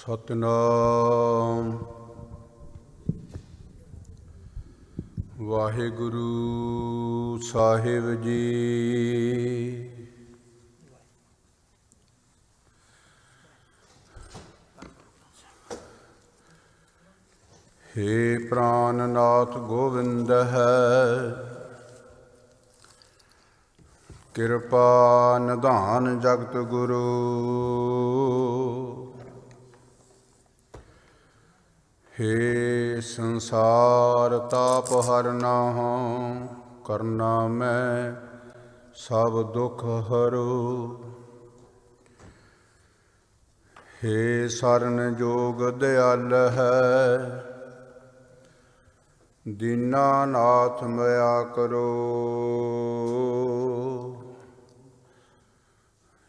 ਸਤਿਨਾਮ ਵਾਹਿਗੁਰੂ ਸਾਹਿਬ ਜੀ। हे प्राणनाथ गोविंद है, कृपा निधान जगत गुरु। हे संसार ताप हरना करना मैं सब दुख हरू। हे शरण जोग दयाल है, दीनानाथ मया करो।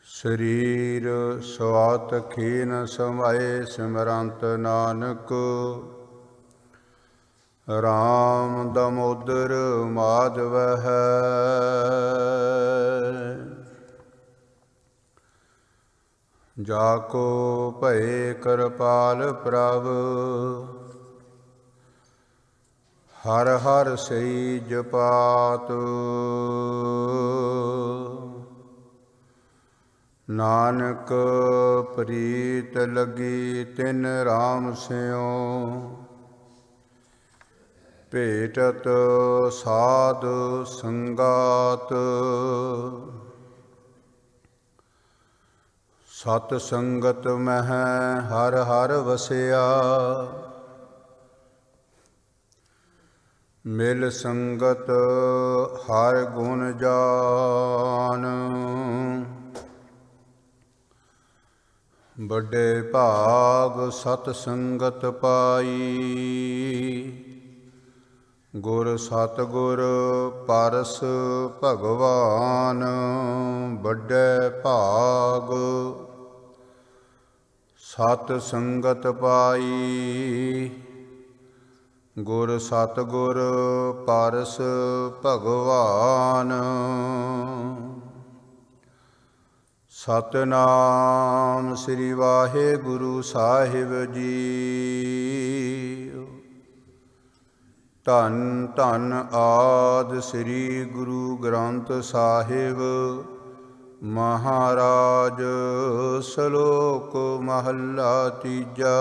शरीर स्वात खीन समाए सिमरंत नानक, राम दामोदर माधव है। जाको भय कृपाल प्रभ, हर हर सई जपात। नानक प्रीत लगी तिन राम स्यों, भेटत साध संगात। सत संगत मह हर हर वसिया, मिल संगत हर गुण जान। बड़े भाग सत संगत पाई, गुर सतगुर परस भगवान। बड़े भाग सत संगत पाई, गुर सतगुर परस भगवान। सतनाम श्री वाहिगुरु साहिब जी। धन धन आदि श्री गुरु ग्रंथ साहिब महाराज। श्लोक महला तीजा।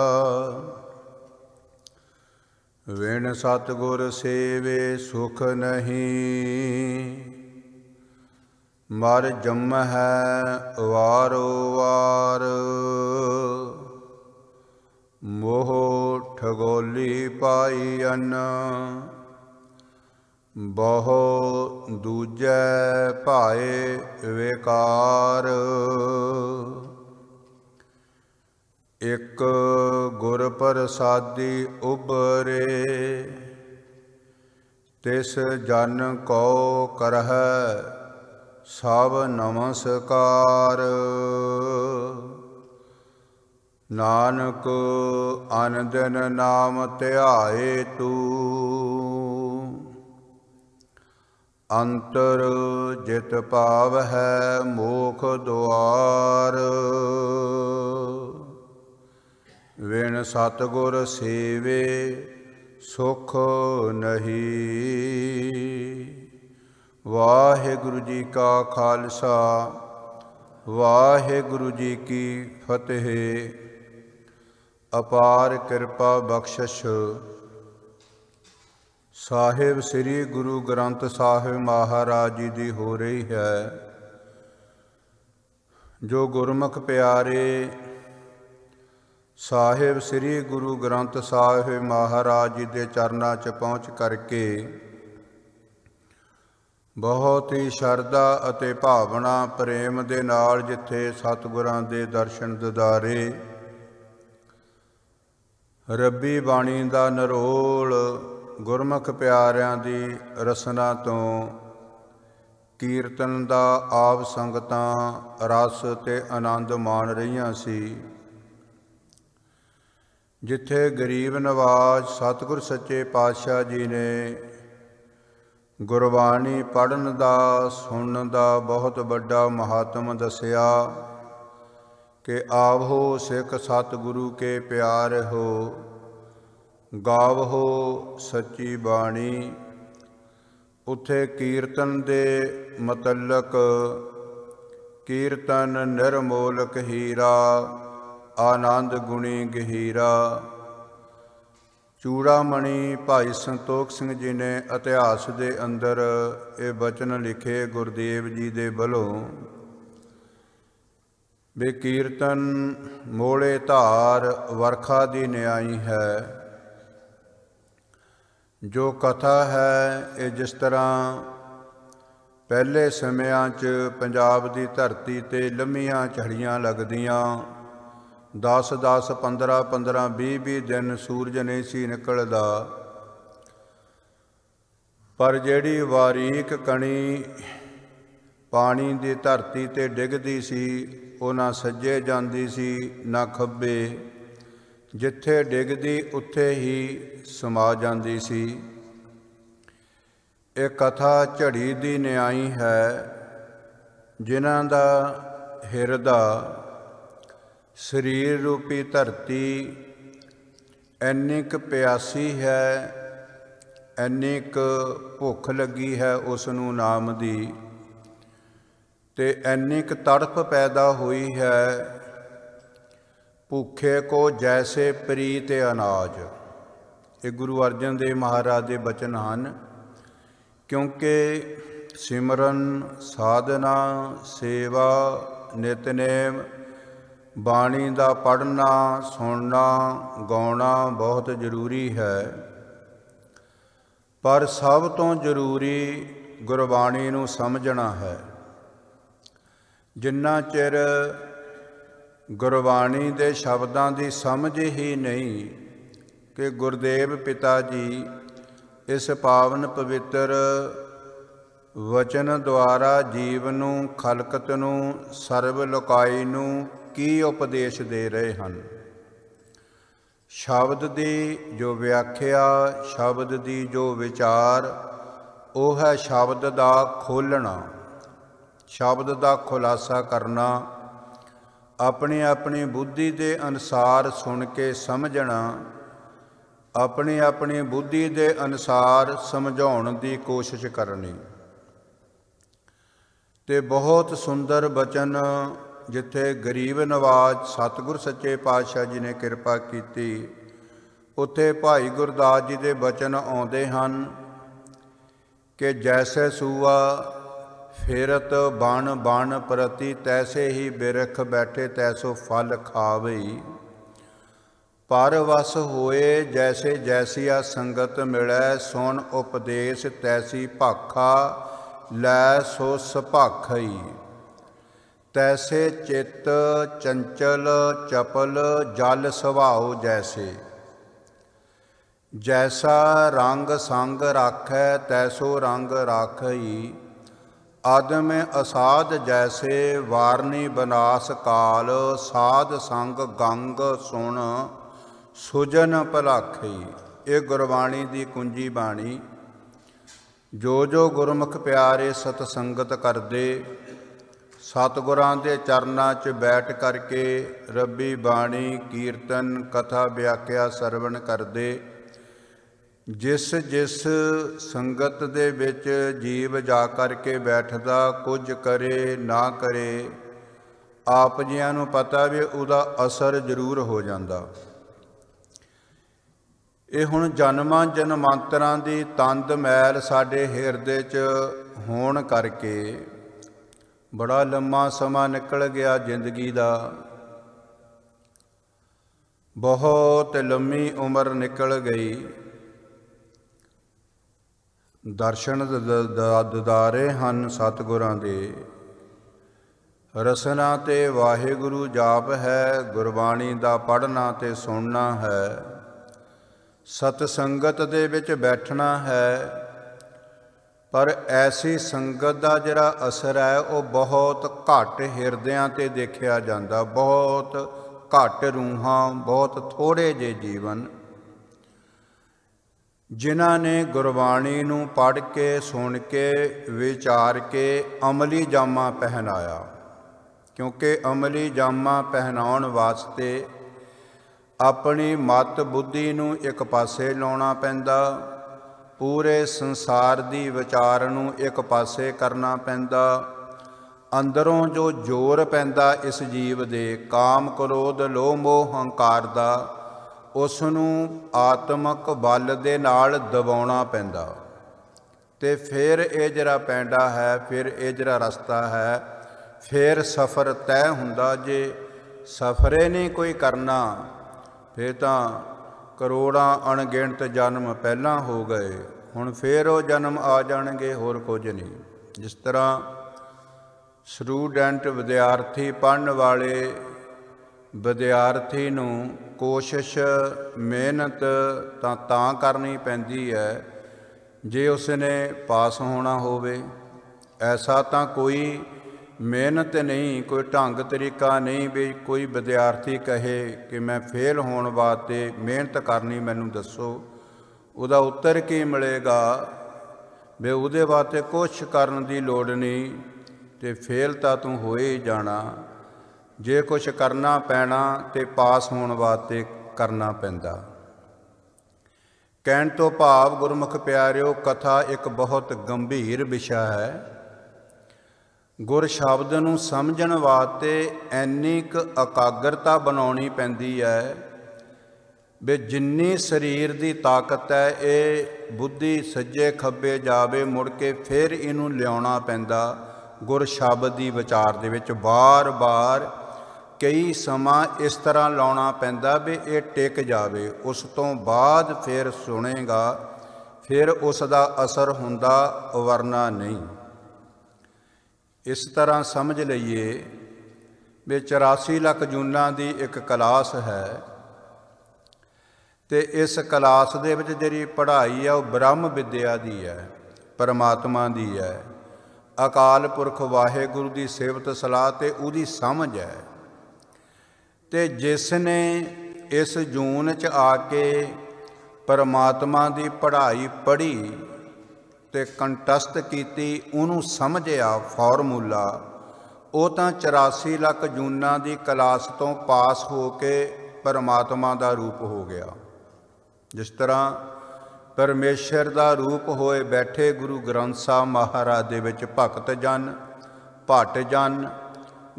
विण सतगुर सेवे सुख नहीं, मर जम है वारो वार। मोह ठगोली पाई अन, बहु दूजै भाए विकार। एक गुर प्रसादी उबरे, तिस जन को करह सब नमस्कार। नानक अन दिन नाम ध्याए तू, अंतर जित पाव है मोख द्वार। विण सतगुर सेवे सुख नहीं। वाहिगुरु जी का खालसा, वाहिगुरु जी की फतेह। अपार कृपा बख्शिश साहिब श्री गुरु ग्रंथ साहिब महाराज जी दी हो रही है। जो गुरमुख प्यारे साहिब श्री गुरु ग्रंथ साहिब महाराज जी के चरनां च पहुँच करके बहुत ही शरधा अते भावना प्रेम दे नाल जिथे सतगुरां दे दर्शन दिदारे, रब्बी बाणी दा नरोल गुरमुख प्यारिਆਂ ਦੀ ਰਸਨਾ ਤੋਂ ਕੀਰਤਨ ਦਾ ਆਪ ਸੰਗਤਾਂ ਰਸ ਤੇ ਆਨੰਦ ਮਾਣ ਰਹੀਆਂ ਸੀ। जिथे गरीब नवाज सतगुर सच्चे पातशाह जी ने गुरबाणी पढ़न का सुनन का बहुत बड़ा महात्म दसिया ਕਿ ਆਵੋ ਸਿੱਖ ਸਤਿਗੁਰੂ ਕੇ ਪਿਆਰ ਹੋ, ਗਾਵੋ ਸੱਚੀ ਬਾਣੀ। ਉੱਥੇ ਕੀਰਤਨ ਦੇ ਮਤਲਕ ਕੀਰਤਨ ਨਿਰਮੋਲਕ ਹੀਰਾ, ਆਨੰਦ ਗੁਣੀ ਗਹੀਰਾ। ਚੂੜਾਮਣੀ ਭਾਈ ਸੰਤੋਖ ਸਿੰਘ ਜੀ ਨੇ ਇਤਿਹਾਸ ਦੇ ਅੰਦਰ ਇਹ ਬਚਨ ਲਿਖੇ ਗੁਰਦੇਵ ਜੀ ਦੇ ਵੱਲੋਂ ਵੀ ਕੀਰਤਨ ਮੋਲੇ ਧਾਰ ਵਰਖਾ ਦੀ ਨਿਆਈ ਹੈ। ਜੋ ਕਥਾ ਹੈ ਇਹ ਜਿਸ ਤਰ੍ਹਾਂ ਪਹਿਲੇ ਸਮਿਆਂ 'ਚ ਪੰਜਾਬ ਦੀ ਧਰਤੀ 'ਤੇ ਲੰਮੀਆਂ ਝੜੀਆਂ ਲੱਗਦੀਆਂ, 10-10, 15-15, 20-20 ਦਿਨ ਸੂਰਜ ਨਹੀਂ ਸੀ ਨਿਕਲਦਾ, ਪਰ ਜਿਹੜੀ ਬਾਰੀਕ ਕਣੀ ਪਾਣੀ ਦੀ ਧਰਤੀ 'ਤੇ ਡਿੱਗਦੀ ਸੀ ਉਹ ਨਾ ਸੱਜੇ ਜਾਂਦੀ ਸੀ ਨਾ ਖੱਬੇ, ਜਿੱਥੇ ਡਿੱਗਦੀ ਉੱਥੇ ਹੀ ਸਮਾ ਜਾਂਦੀ ਸੀ। ਇਹ ਕਥਾ ਝੜੀ ਦੀ ਨਿਆਈ ਹੈ, ਜਿਨ੍ਹਾਂ ਦਾ ਹਿਰਦਾ ਸਰੀਰ ਰੂਪੀ ਧਰਤੀ ਇੰਨੀ ਕੁ ਪਿਆਸੀ ਹੈ, ਇੰਨੀ ਕੁ ਭੁੱਖ ਲੱਗੀ ਹੈ ਉਸ ਨੂੰ ਨਾਮ ਦੀ, ਤੇ ਇੰਨੀ ਕੁ ਤੜਫ ਪੈਦਾ ਹੋਈ ਹੈ, ਭੁੱਖੇ ਕੋ ਜੈਸੇ ਪ੍ਰੀਤ ਅਨਾਜ। ਇਹ ਗੁਰੂ ਅਰਜਨ ਦੇਵ ਮਹਾਰਾਜ ਦੇ ਬਚਨ ਹਨ। ਕਿਉਂਕਿ ਸਿਮਰਨ, ਸਾਧਨਾ, ਸੇਵਾ, ਨਿਤਨੇਮ, ਬਾਣੀ ਦਾ ਪੜ੍ਹਨਾ, ਸੁਣਨਾ, ਗਾਉਣਾ ਬਹੁਤ ਜ਼ਰੂਰੀ ਹੈ, ਪਰ ਸਭ ਤੋਂ ਜ਼ਰੂਰੀ ਗੁਰਬਾਣੀ ਨੂੰ ਸਮਝਣਾ ਹੈ। ਜਿੰਨਾ ਚਿਰ ਗੁਰਬਾਣੀ ਦੇ ਸ਼ਬਦਾਂ ਦੀ ਸਮਝ ਹੀ ਨਹੀਂ ਕਿ ਗੁਰਦੇਵ ਪਿਤਾ ਜੀ ਇਸ ਪਾਵਨ ਪਵਿੱਤਰ ਵਚਨ ਦੁਆਰਾ ਜੀਵ ਨੂੰ, ਖਲਕਤ ਨੂੰ, ਸਰਬ ਲੋਕਾਈ ਨੂੰ ਕੀ ਉਪਦੇਸ਼ ਦੇ ਰਹੇ ਹਨ। ਸ਼ਬਦ ਦੀ ਜੋ ਵਿਆਖਿਆ, ਸ਼ਬਦ ਦੀ ਜੋ ਵਿਚਾਰ, ਉਹ ਹੈ ਸ਼ਬਦ ਦਾ ਖੋਲ੍ਹਣਾ, ਸ਼ਬਦ ਦਾ ਖੁਲਾਸਾ ਕਰਨਾ, ਆਪਣੀ ਆਪਣੀ ਬੁੱਧੀ ਦੇ ਅਨੁਸਾਰ ਸੁਣ ਕੇ ਸਮਝਣਾ, ਆਪਣੀ ਆਪਣੀ ਬੁੱਧੀ ਦੇ ਅਨੁਸਾਰ ਸਮਝਾਉਣ ਦੀ ਕੋਸ਼ਿਸ਼ ਕਰਨੀ। ਤੇ ਬਹੁਤ ਸੁੰਦਰ ਬਚਨ ਜਿੱਥੇ ਗਰੀਬ ਨਵਾਜ਼ ਸਤਿਗੁਰ ਸੱਚੇ ਪਾਤਸ਼ਾਹ ਜੀ ਨੇ ਕਿਰਪਾ ਕੀਤੀ, ਉੱਥੇ ਭਾਈ ਗੁਰਦਾਸ ਜੀ ਦੇ ਬਚਨ ਆਉਂਦੇ ਹਨ ਕਿ ਜੈਸੇ ਸੂਆ ਫਿਰਤ ਬਣ ਬਣ ਪ੍ਰਤੀ, ਤੈਸੇ ਹੀ ਬਿਰਖ ਬੈਠੇ ਤੈਸੋ ਫਲ ਖਾਵਈ। ਪਰ ਵਸ ਹੋਏ ਜੈਸੇ ਜੈਸੀਆ ਸੰਗਤ ਮਿਲੈ, ਸੁਣ ਉਪਦੇਸ਼ ਤੈਸੀ ਭਾਖਾ, ਲੈ ਸੋ ਸੁਭਾਖਈ। ਤੈਸੇ ਚਿੱਤ ਚੰਚਲ ਚਪਲ, ਜਲ ਸੁਭਾਉ ਜੈਸੇ। ਜੈਸਾ ਰੰਗ ਸੰਗ ਰਾਖੈ, ਤੈਸੋ ਰੰਗ ਰਾਖਈ। ਆਦਮ ਅਸਾਧ ਜੈਸੇ, ਵਾਰਨੀ ਬਨਾਸ ਕਾਲ। ਸਾਧ ਸੰਗ ਗੰਗ ਸੁਣ, ਸੁਜਨ ਭਲਾਖਈ। ਇਹ ਗੁਰਬਾਣੀ ਦੀ ਕੁੰਜੀ ਬਾਣੀ। ਜੋ ਜੋ ਗੁਰਮੁਖ ਪਿਆਰੇ ਸਤ ਸੰਗਤ ਕਰਦੇ, ਸਤਿਗੁਰਾਂ ਦੇ ਚਰਨਾਂ 'ਚ ਬੈਠ ਕਰਕੇ ਰੱਬੀ ਬਾਣੀ, ਕੀਰਤਨ, ਕਥਾ, ਵਿਆਖਿਆ ਸਰਵਣ ਕਰਦੇ, ਜਿਸ ਜਿਸ ਸੰਗਤ ਦੇ ਵਿੱਚ ਜੀਵ ਜਾ ਕਰਕੇ ਬੈਠਦਾ, ਕੁਝ ਕਰੇ ਨਾ ਕਰੇ, ਆਪ ਜੀਆਂ ਨੂੰ ਪਤਾ ਵੀ ਉਹਦਾ ਅਸਰ ਜ਼ਰੂਰ ਹੋ ਜਾਂਦਾ। ਇਹ ਹੁਣ ਜਨਮਾਂ ਜਨਮਾਂਤਰਾਂ ਦੀ ਤੰਦ ਮੈਲ ਸਾਡੇ ਹਿਰਦੇ 'ਚ ਹੋਣ ਕਰਕੇ ਬੜਾ ਲੰਮਾ ਸਮਾਂ ਨਿਕਲ ਗਿਆ ਜ਼ਿੰਦਗੀ ਦਾ, ਬਹੁਤ ਲੰਮੀ ਉਮਰ ਨਿਕਲ ਗਈ। ਦਰਸ਼ਨ ਦਿਦਾਰੇ ਹਨ ਸਤਿਗੁਰਾਂ ਦੇ, ਰਸਨਾ ਤੇ ਵਾਹਿਗੁਰੂ ਜਾਪ ਹੈ, ਗੁਰਬਾਣੀ ਦਾ ਪੜ੍ਹਨਾ ਤੇ ਸੁਣਨਾ ਹੈ, ਸਤ ਸੰਗਤ ਦੇ ਵਿੱਚ ਬੈਠਣਾ ਹੈ। ਪਰ ਐਸੀ ਸੰਗਤ ਦਾ ਜਿਹੜਾ ਅਸਰ ਹੈ ਉਹ ਬਹੁਤ ਘੱਟ ਹਿਰਦਿਆਂ 'ਤੇ ਦੇਖਿਆ ਜਾਂਦਾ, ਬਹੁਤ ਘੱਟ ਰੂਹਾਂ, ਬਹੁਤ ਥੋੜ੍ਹੇ ਜਿਹੇ ਜੀਵਨ ਜਿਨ੍ਹਾਂ ਨੇ ਗੁਰਬਾਣੀ ਨੂੰ ਪੜ੍ਹ ਕੇ, ਸੁਣ ਕੇ, ਵਿਚਾਰ ਕੇ ਅਮਲੀ ਜਾਮਾ ਪਹਿਨਾਇਆ। क्योंकि अमली जामा पहनाउण वास्ते अपनी मत बुद्धि नूं एक पासे लाउणा पैंदा, पूरे संसार दी विचार नूं एक पासे करना पैंदा। अंदरों जो जोर पैंदा इस जीव दे काम क्रोध लोभ मोह हंकार दा, उस नूं आत्मक बल दे नाल दबाउणा पैंदा। ते फिर ये जिहड़ा पैंडा है, फिर ये जिहड़ा रस्ता है, फिर सफ़र तय हुंदा। जे सफ़रे नहीं कोई करना फिर तां करोड़ां अणगिणत जन्म पहलां हो गए, हुण फिर वो जन्म आ जाणगे, होर कुछ नहीं। जिस तरह स्टूडेंट विद्यार्थी पढ़न वाले विद्यार्थी नूं कोशिश मेहनत तां करनी पैंदी है जे उसने पास होना होवे। ऐसा तां कोई मेहनत नहीं, कोई ढंग तरीका नहीं भी कोई विद्यार्थी कहे कि मैं फेल होने वास्ते मेहनत करनी मैनू दसो। उहदा उत्तर की मिलेगा भी उहदे वास्ते कुछ करन दी लोड़ नहीं, ते फेल तां तूं हो ही जाना। जे कुछ करना पैना ते पास होने वास्ते करना पैंदा। कहण तो भाव गुरमुख प्यारिओ, कथा एक बहुत गंभीर विषय है। गुर शब्द नूं समझण वास्ते ऐनी क एकाग्रता बनाउणी पैंदी है भी जिन्नी शरीर की ताकत है ये बुद्धि सज्जे खब्बे जावे, मुड़ के फिर इनू लियाउणा पैंदा गुर शब्द की विचार दे विच। बार बार कई समा इस तरह लाउणा पैंदा भी ये टिक जावे, उस तो बाद फिर सुनेगा, फिर उसका असर हुंदा, वरना नहीं। इस तरह समझ लईए भी 84 ਲੱਖ जूनां की एक क्लास है, तो इस क्लास दे विच जिहड़ी पढ़ाई है वो ब्रह्म विद्या की है, परमात्मा की है, अकाल पुरख वाहेगुरु की सिफत सलाह ते उहदी समझ है। ते जिसने इस जून च आके परमात्मा की पढ़ाई पढ़ी ते कंटस्ट कीती, उन्होंने समझिया फॉर्मूला, वो तो 84 ਲੱਖ जूनां की क्लास तो पास हो के परमात्मा का रूप हो गया। जिस तरह परमेश्वर का रूप होए बैठे गुरु ग्रंथ साहब महाराज दे विच भगत जन, भट जन,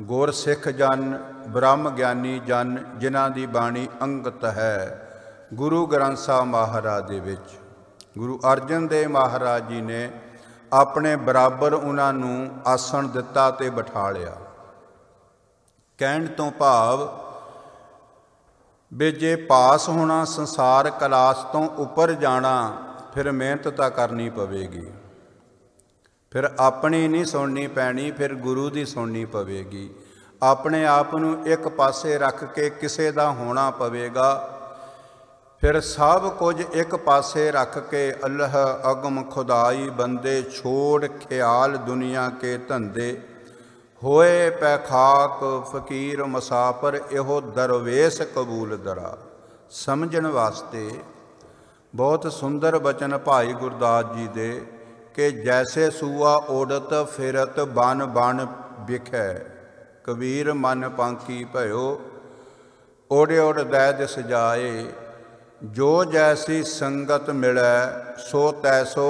गुर सिख जन, ब्रह्म ज्ञानी जन, जिन्हां दी बाणी अंगत है गुरु ग्रंथ साहब महाराज दे विच। गुरु अर्जन देव महाराज जी ने अपने बराबर उन्होंने आसन दिता ते बिठा लिया। कहण तो भाव भी जे पास होना संसार क्लास तो उपर जाना, फिर मेहनत तो करनी पवेगी, फिर अपनी नहीं सुननी पैनी, फिर गुरु की सुननी पवेगी। अपने आप नूं एक पासे रख के किसे दा होना पवेगा, फिर सब कुछ एक पासे रख के अल्लाह अगम खुदाई बंदे, छोड़ ख्याल दुनिया के धंधे, होए पैखाक फकीर मुसाफर, इहो दरवेश कबूल दरा। समझण वास्ते बहुत सुंदर बचन भाई गुरदास जी दे कि जैसे सूआ उड़त फिरत बन बन बिखै, कबीर मन पांकी भयो, उड़ उड़ दै दिस जाए, जो जैसी संगत मिलै सो तैसो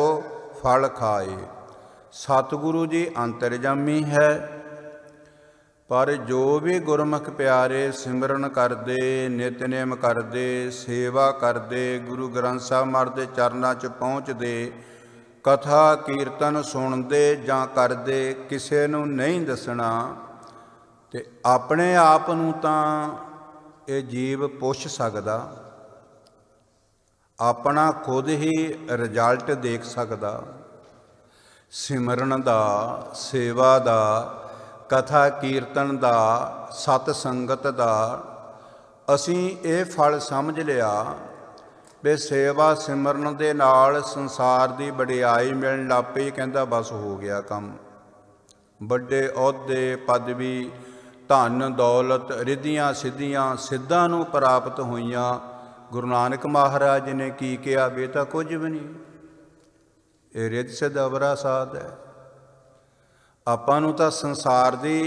फल खाए। सतगुरु जी अंतरजामी है, पर जो भी गुरमुख प्यारे सिमरन करते, नितनेम करते, सेवा करते, गुरु ग्रंथ साहब महाराज दे चरनां च पहुँचते, कथा कीर्तन सुनते जां करते, किसे नूं नहीं दसना, ते अपने आप नूं तां ये जीव पुछ सकदा, अपना खुद ही रिजल्ट देख सकदा। सिमरन दा, सेवा दा, कथा कीर्तन दा, सत संगत दा असीं ये फल समझ लिया भी सेवा सिमरन दे नाल संसार दी वडियाई मिलण लग पई, कहंदा बस हो गया काम। वड्डे अहुदे पदवी धन दौलत रिद्धियां सिद्धियां सिद्धां नूं प्राप्त होईयां। गुरु नानक महाराज जी ने की कहा, बेटा कुछ भी नहीं, ये रिद्ध सिद्ध अवरा साध है। आपां नूं तां संसार दी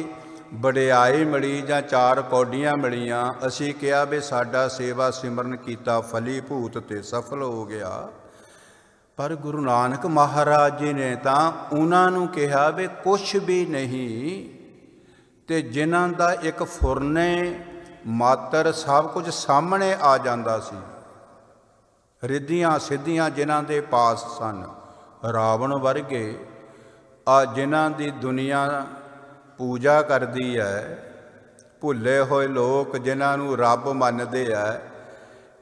ਵਡਿਆਈ ਮਿਲੀ ਜਾਂ 4 ਕੌਡੀਆਂ ਮਿਲੀਆਂ, ਅਸੀਂ ਕਿਹਾ ਵੀ ਸਾਡਾ ਸੇਵਾ ਸਿਮਰਨ ਕੀਤਾ ਫਲੀਭੂਤ ਤੇ ਸਫਲ ਹੋ ਗਿਆ। ਪਰ ਗੁਰੂ ਨਾਨਕ ਮਹਾਰਾਜ ਜੀ ਨੇ ਤਾਂ ਉਹਨਾਂ ਨੂੰ ਕਿਹਾ ਵੀ ਕੁਛ ਵੀ ਨਹੀਂ, ਤੇ ਜਿਨ੍ਹਾਂ ਦਾ ਇੱਕ ਫੁਰਨੇ ਮਾਤਰ ਸਭ ਕੁਝ ਸਾਹਮਣੇ ਆ ਜਾਂਦਾ ਸੀ, ਰਿੱਧੀਆਂ ਸਿੱਧੀਆਂ ਜਿਨ੍ਹਾਂ ਦੇ ਪਾਸ ਸਨ, ਰਾਵਣ ਵਰਗੇ ਆ ਜਿਨ੍ਹਾਂ ਦੀ ਦੁਨੀਆ ਪੂਜਾ ਕਰਦੀ ਹੈ, ਭੁੱਲੇ ਹੋਏ ਲੋਕ ਜਿਨ੍ਹਾਂ ਨੂੰ ਰੱਬ ਮੰਨਦੇ ਹੈ,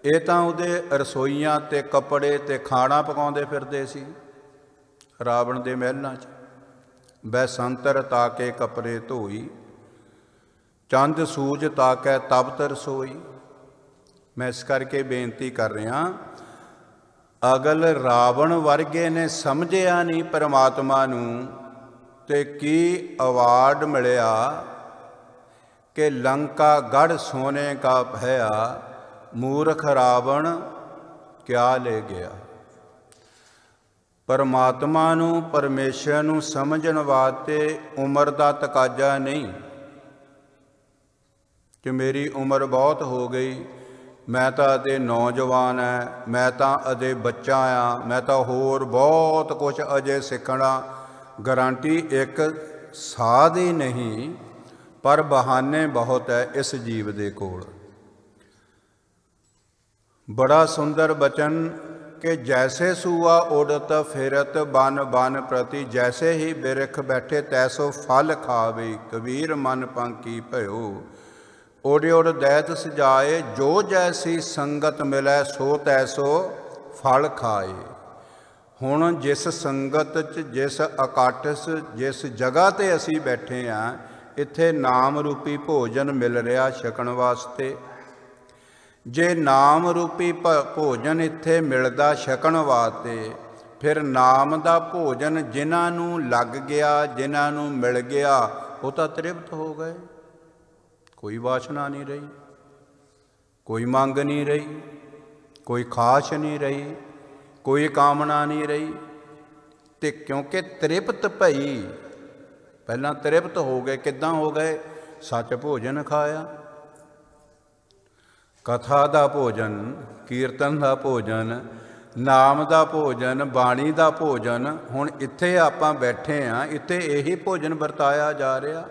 ਇਹ ਤਾਂ ਉਹਦੇ ਰਸੋਈਆਂ ਤੇ ਕੱਪੜੇ ਤੇ ਖਾਣਾ ਪਕਾਉਂਦੇ ਫਿਰਦੇ ਸੀ ਰਾਵਣ ਦੇ ਮਹਿਲਾਂ 'ਚ। ਬੈਸੰਤਰ ਤਾਕੇ ਕੱਪੜੇ ਧੋਈ, ਚੰਦ ਸੂਜ ਤਾਕੈ ਤਪਤ ਰਸੋਈ। ਮੈਂ ਇਸ ਕਰਕੇ ਬੇਨਤੀ ਕਰ ਰਿਹਾ, ਅਗਲ ਰਾਵਣ ਵਰਗੇ ਨੇ ਸਮਝਿਆ ਨਹੀਂ ਪਰਮਾਤਮਾ ਨੂੰ, ਤੇ ਕੀ ਅਵਾਰਡ ਮਿਲਿਆ ਕਿ ਲੰਕਾ ਗੜ ਸੋਨੇ ਕਾ ਭਇਆ, ਮੂਰਖ ਰਾਵਣ ਕਿਆ ਲੈ ਗਿਆ। ਪਰਮਾਤਮਾ ਨੂੰ, ਪਰਮੇਸ਼ਰ ਨੂੰ ਸਮਝਣ ਵਾਸਤੇ ਉਮਰ ਦਾ ਤਕਾਜ਼ਾ ਨਹੀਂ ਕਿ ਮੇਰੀ ਉਮਰ ਬਹੁਤ ਹੋ ਗਈ, ਮੈਂ ਤਾਂ ਅਜੇ ਨੌਜਵਾਨ ਹੈ, ਮੈਂ ਤਾਂ ਅਜੇ ਬੱਚਾ ਆ, ਮੈਂ ਤਾਂ ਹੋਰ ਬਹੁਤ ਕੁਝ ਅਜੇ ਸਿੱਖਣਾ। ਗਾਰੰਟੀ ਇੱਕ ਸਾਧ ਹੀ ਨਹੀਂ, ਪਰ ਬਹਾਨੇ ਬਹੁਤ ਹੈ ਇਸ ਜੀਵ ਦੇ ਕੋਲ। ਬੜਾ ਸੁੰਦਰ ਬਚਨ ਕਿ ਜੈਸੇ ਸੂਆ ਉਡਤ ਫਿਰਤ ਬਨ ਬਨ ਪ੍ਰਤੀ, ਜੈਸੇ ਹੀ ਬਿਰਖ ਬੈਠੇ ਤੈਸੋ ਫਲ ਖਾਵੇ, ਕਬੀਰ ਮਨ ਪੰਕੀ ਭਇਓ। ਉਡ ਉਡ ਦੈਤ ਸਜਾਏ, ਜੋ ਜੈਸੀ ਸੰਗਤ ਮਿਲੈ ਸੋ ਤੈਸੋ ਫਲ ਖਾਏ। ਹੁਣ ਜਿਸ ਸੰਗਤ 'ਚ, ਜਿਸ ਇਕੱਠ 'ਚ, ਜਿਸ ਜਗ੍ਹਾ 'ਤੇ ਅਸੀਂ ਬੈਠੇ ਹਾਂ, ਇੱਥੇ ਨਾਮ ਰੂਪੀ ਭੋਜਨ ਮਿਲ ਰਿਹਾ ਛਕਣ ਵਾਸਤੇ। ਜੇ ਨਾਮ ਰੂਪੀ ਭੋਜਨ ਇੱਥੇ ਮਿਲਦਾ ਛਕਣ ਵਾਸਤੇ, ਫਿਰ ਨਾਮ ਦਾ ਭੋਜਨ ਜਿਨ੍ਹਾਂ ਨੂੰ ਲੱਗ ਗਿਆ, ਜਿਨ੍ਹਾਂ ਨੂੰ ਮਿਲ ਗਿਆ, ਉਹ ਤਾਂ ਤ੍ਰਿਪਤ ਹੋ ਗਏ। ਕੋਈ ਵਾਸ਼ਨਾ ਨਹੀਂ ਰਹੀ, ਕੋਈ ਮੰਗ ਨਹੀਂ ਰਹੀ, ਕੋਈ ਖਾਸ਼ ਨਹੀਂ ਰਹੀ, ਕੋਈ ਕਾਮਨਾ ਨਹੀਂ ਰਹੀ। ਤੇ ਕਿਉਂਕਿ ਤ੍ਰਿਪਤ ਭਈ, ਪਹਿਲਾਂ ਤ੍ਰਿਪਤ ਹੋ ਗਏ। ਕਿੱਦਾਂ ਹੋ ਗਏ? ਸੱਚ ਭੋਜਨ ਖਾਇਆ, ਕਥਾ ਦਾ ਭੋਜਨ, ਕੀਰਤਨ ਦਾ ਭੋਜਨ, ਨਾਮ ਦਾ ਭੋਜਨ, ਬਾਣੀ ਦਾ ਭੋਜਨ। ਹੁਣ ਇੱਥੇ ਆਪਾਂ ਬੈਠੇ ਹਾਂ, ਇੱਥੇ ਇਹੀ ਭੋਜਨ ਵਰਤਾਇਆ ਜਾ ਰਿਹਾ।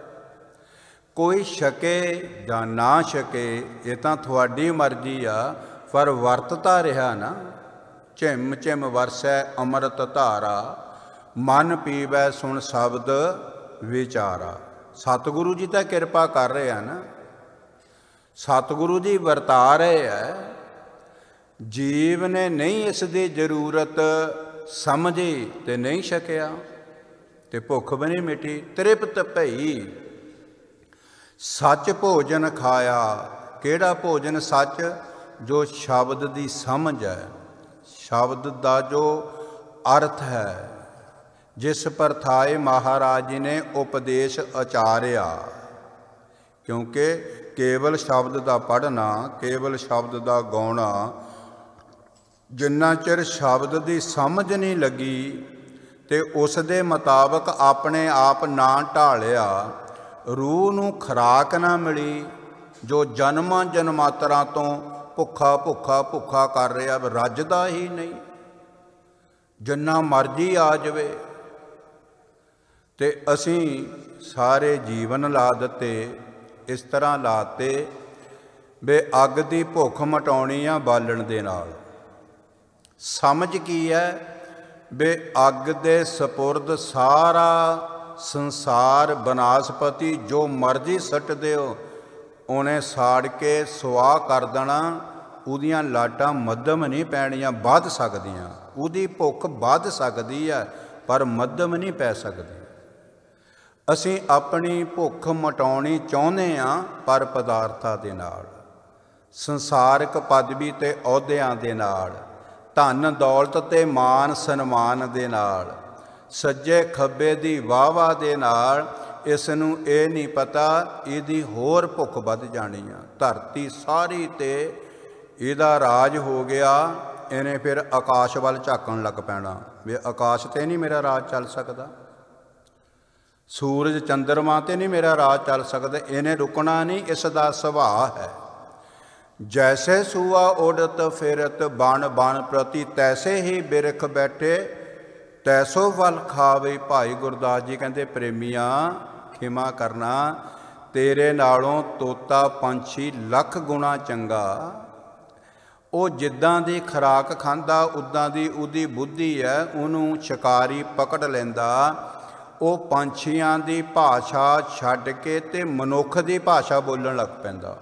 ਕੋਈ ਛਕੇ ਜਾਂ ਨਾ ਛਕੇ, ਇਹ ਤਾਂ ਤੁਹਾਡੀ ਮਰਜ਼ੀ ਆ, ਪਰ ਵਰਤ ਤਾਂ ਰਿਹਾ ਨਾ। ਝਿਮ ਝਿਮ ਵਰਸੈ ਅੰਮ੍ਰਿਤ ਧਾਰਾ, ਮਨ ਪੀਵੈ ਸੁਣ ਸ਼ਬਦ ਵਿਚਾਰਾ। ਸਤਿਗੁਰੂ ਜੀ ਤਾਂ ਕਿਰਪਾ ਕਰ ਰਹੇ ਆ ਨਾ, ਸਤਿਗੁਰੂ ਜੀ ਵਰਤਾ ਰਹੇ ਹੈ। ਜੀਵ ਨੇ ਨਹੀਂ ਇਸ ਦੀ ਜ਼ਰੂਰਤ ਸਮਝੀ ਤੇ ਨਹੀਂ ਛਕਿਆ, ਤੇ ਭੁੱਖ ਵੀ ਨਹੀਂ ਮਿਟੀ। ਤ੍ਰਿਪਤ ਭਈ, ਸੱਚ ਭੋਜਨ ਖਾਇਆ। ਕਿਹੜਾ ਭੋਜਨ ਸੱਚ? ਜੋ ਸ਼ਬਦ ਦੀ ਸਮਝ ਹੈ, ਸ਼ਬਦ ਦਾ ਜੋ ਅਰਥ ਹੈ, ਜਿਸ ਪਰਥਾਏ ਮਹਾਰਾਜ ਜੀ ਨੇ ਉਪਦੇਸ਼ ਆਚਾਰਿਆ। ਕਿਉਂਕਿ ਕੇਵਲ ਸ਼ਬਦ ਦਾ ਪੜ੍ਹਨਾ, ਕੇਵਲ ਸ਼ਬਦ ਦਾ ਗਾਉਣਾ, ਜਿੰਨਾ ਚਿਰ ਸ਼ਬਦ ਦੀ ਸਮਝ ਨਹੀਂ ਲੱਗੀ ਤੇ ਉਸ ਦੇ ਮੁਤਾਬਕ ਆਪਣੇ ਆਪ ਨਾ ਢਾਲਿਆ, ਰੂਹ ਨੂੰ ਖੁਰਾਕ ਨਾ ਮਿਲੀ, ਜੋ ਜਨਮਾਂ ਜਨਮਾਤਰਾਂ ਤੋਂ ਭੁੱਖਾ ਭੁੱਖਾ ਭੁੱਖਾ ਕਰ ਰਿਹਾ, ਰੱਜਦਾ ਹੀ ਨਹੀਂ। ਜਿੰਨਾ ਮਰਜ਼ੀ ਆ ਜਾਵੇ। ਤੇ ਅਸੀਂ ਸਾਰੇ ਜੀਵਨ ਲਾ ਦਿੱਤੇ, ਇਸ ਤਰ੍ਹਾਂ ਲਾਤੇ ਵੀ ਅੱਗ ਦੀ ਭੁੱਖ ਮਿਟਾਉਣੀ ਆ ਬਾਲਣ ਦੇ ਨਾਲ। ਸਮਝ ਕੀ ਹੈ? ਵੀ ਅੱਗ ਦੇ ਸਪੁਰਦ ਸਾਰਾ ਸੰਸਾਰ ਬਨਾਸਪਤੀ ਜੋ ਮਰਜ਼ੀ ਸੱਟ ਦਿਓ, ਉਹਨੇ ਸਾੜ ਕੇ ਸੁਆਹ ਕਰ ਦੇਣਾ। ਉਹਦੀਆਂ ਲਾਟਾਂ ਮੱਧਮ ਨਹੀਂ ਪੈਣੀਆਂ, ਵੱਧ ਸਕਦੀਆਂ। ਉਹਦੀ ਭੁੱਖ ਵੱਧ ਸਕਦੀ ਹੈ, ਪਰ ਮੱਧਮ ਨਹੀਂ ਪੈ ਸਕਦੀ। ਅਸੀਂ ਆਪਣੀ ਭੁੱਖ ਮਿਟਾਉਣੀ ਚਾਹੁੰਦੇ ਹਾਂ, ਪਰ ਪਦਾਰਥਾਂ ਦੇ ਨਾਲ, ਸੰਸਾਰਿਕ ਪਦਵੀ ਤੇ ਅਹੁਦਿਆਂ ਦੇ ਨਾਲ, ਧਨ ਦੌਲਤ ਤੇ ਮਾਨ ਸਨਮਾਨ ਦੇ ਨਾਲ, ਸੱਜੇ ਖੱਬੇ ਦੀ ਵਾਹ-ਵਾਹ ਦੇ ਨਾਲ। ਇਸ ਨੂੰ ਇਹ ਨਹੀਂ ਪਤਾ ਇਹਦੀ ਹੋਰ ਭੁੱਖ ਵੱਧ ਜਾਣੀ ਆ। ਧਰਤੀ ਸਾਰੀ ਤੇ ਇਹਦਾ ਰਾਜ ਹੋ ਗਿਆ, ਇਹਨੇ ਫਿਰ ਆਕਾਸ਼ ਵੱਲ ਝਾਕਣ ਲੱਗ ਪੈਣਾ ਵੀ ਆਕਾਸ਼ 'ਤੇ ਨਹੀਂ ਮੇਰਾ ਰਾਜ ਚੱਲ ਸਕਦਾ। सूरज चंद्रमा ते नहीं मेरा राज चल सकता, इन्हें रुकना नहीं, इसका सुभाव है। जैसे सूआ उड़त फिरत बन बन प्रति, तैसे ही बिरख बैठे तैसो वल खावे। भाई गुरदास जी कहते प्रेमिया खिमा करना, तेरे नालों तोता पंछी लख गुणा चंगा। ਉਹ ਜਿੱਦਾਂ ਦੀ ਖੁਰਾਕ ਖਾਂਦਾ ਉੱਦਾਂ ਦੀ ਉਹਦੀ ਬੁੱਧੀ ਹੈ, ਉਹਨੂੰ ਸ਼ਿਕਾਰੀ ਪਕੜ ਲੈਂਦਾ। ਉਹ ਪੰਛੀਆਂ ਦੀ ਭਾਸ਼ਾ ਛੱਡ ਕੇ ਤੇ ਮਨੁੱਖ ਦੀ ਭਾਸ਼ਾ ਬੋਲਣ ਲੱਗ ਪੈਂਦਾ।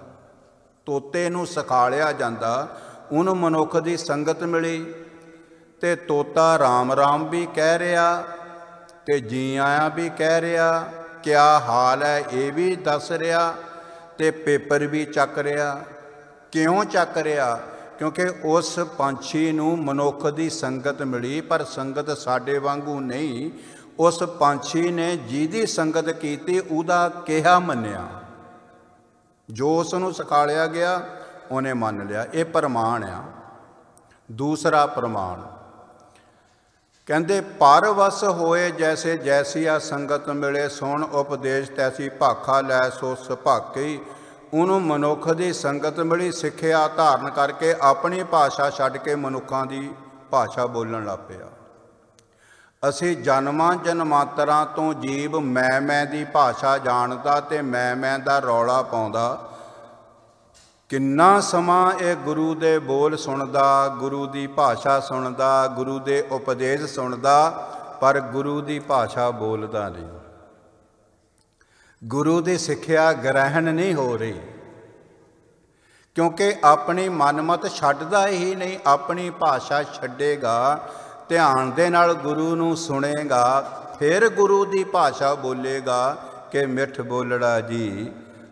ਤੋਤੇ ਨੂੰ ਸਿਖਾਲਿਆ ਜਾਂਦਾ, ਉਹਨੂੰ ਮਨੁੱਖ ਦੀ ਸੰਗਤ ਮਿਲੀ ਤੇ ਤੋਤਾ ਰਾਮ ਰਾਮ ਵੀ ਕਹਿ ਰਿਹਾ ਤੇ ਜੀ ਆਇਆਂ ਵੀ ਕਹਿ ਰਿਹਾ, ਕਿਆ ਹਾਲ ਹੈ ਇਹ ਵੀ ਦੱਸ ਰਿਹਾ ਤੇ ਪੇਪਰ ਵੀ ਚੱਕ ਰਿਹਾ। ਕਿਉਂ ਚੱਕ ਰਿਹਾ? क्योंकि उस पंछी नूं मनुख की संगत मिली, पर संगत साडे वांगू नहीं। उस पंछी ने जिहदी संगत कीती उहदा कहा मन्निया, जो उसनूं सिखालिया गया उन्हें मन लिया। ये प्रमाण आ। दूसरा प्रमाण कहते परवश होए जैसे जैसिया संगत मिले, सुन उपदेश तैसी भाखा लै सो सुभागी। ਉਹਨੂੰ ਮਨੁੱਖ ਦੀ ਸੰਗਤ ਮਿਲੀ, ਸਿੱਖਿਆ ਧਾਰਨ ਕਰਕੇ ਆਪਣੀ ਭਾਸ਼ਾ ਛੱਡ ਕੇ ਮਨੁੱਖਾਂ ਦੀ ਭਾਸ਼ਾ ਬੋਲਣ ਲੱਗ ਪਿਆ। ਅਸੀਂ ਜਨਮਾਂ ਜਨਮਾਂਤਰਾਂ ਤੋਂ ਜੀਵ ਮੈਂ ਦੀ ਭਾਸ਼ਾ ਜਾਣਦਾ ਤੇ ਮੈਂ ਦਾ ਰੌਲਾ ਪਾਉਂਦਾ। ਕਿੰਨਾ ਸਮਾਂ ਇਹ ਗੁਰੂ ਦੇ ਬੋਲ ਸੁਣਦਾ, ਗੁਰੂ ਦੀ ਭਾਸ਼ਾ ਸੁਣਦਾ, ਗੁਰੂ ਦੇ ਉਪਦੇਸ਼ ਸੁਣਦਾ, ਪਰ ਗੁਰੂ ਦੀ ਭਾਸ਼ਾ ਬੋਲਦਾ ਨਹੀਂ। गुरु की सिक्ख्या ग्रहण नहीं हो रही, क्योंकि अपनी मनमत छड्डदा ही नहीं। अपनी भाषा छड्डेगा, ध्यान दे नाल गुरु नूं सुनेगा, फिर गुरु की भाषा बोलेगा कि मिठ बोलड़ा जी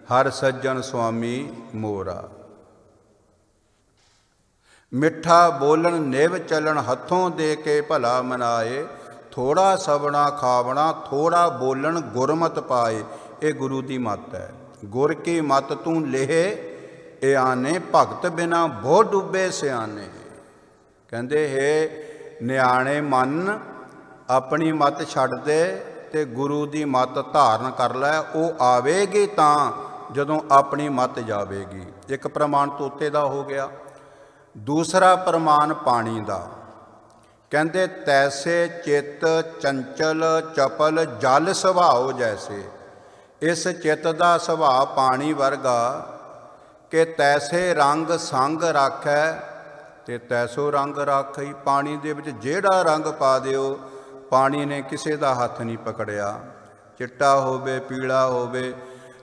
हर सज्जन स्वामी मोरा। मिठा बोलन निव चलन हथों दे के भला मनाए। थोड़ा सबना खावना थोड़ा बोलन गुरमत पाए। ये गुरु की मत है। गुर की मत तू लेह ए आने, भगत बिना बहु डूबे सियाने। कहते हे नियाणे मन अपनी मत छड्ड दे ते गुरु की मत धारण कर लै। वो आवेगी तां जदों अपनी मत जावेगी। एक प्रमाण तोते का हो गया। दूसरा प्रमाण पानी का। कहते तैसे चित चंचल चपल जल सुभाव जैसे। इस चित का सुभाव पानी वर्गा कि तैसे रंग संग राखै ते तैसो रंग राखई। पानी दे विच जिहड़ा रंग पा दिओ, पानी ने किसी का हथ नहीं पकड़िया। चिट्टा होवे, पीला होवे,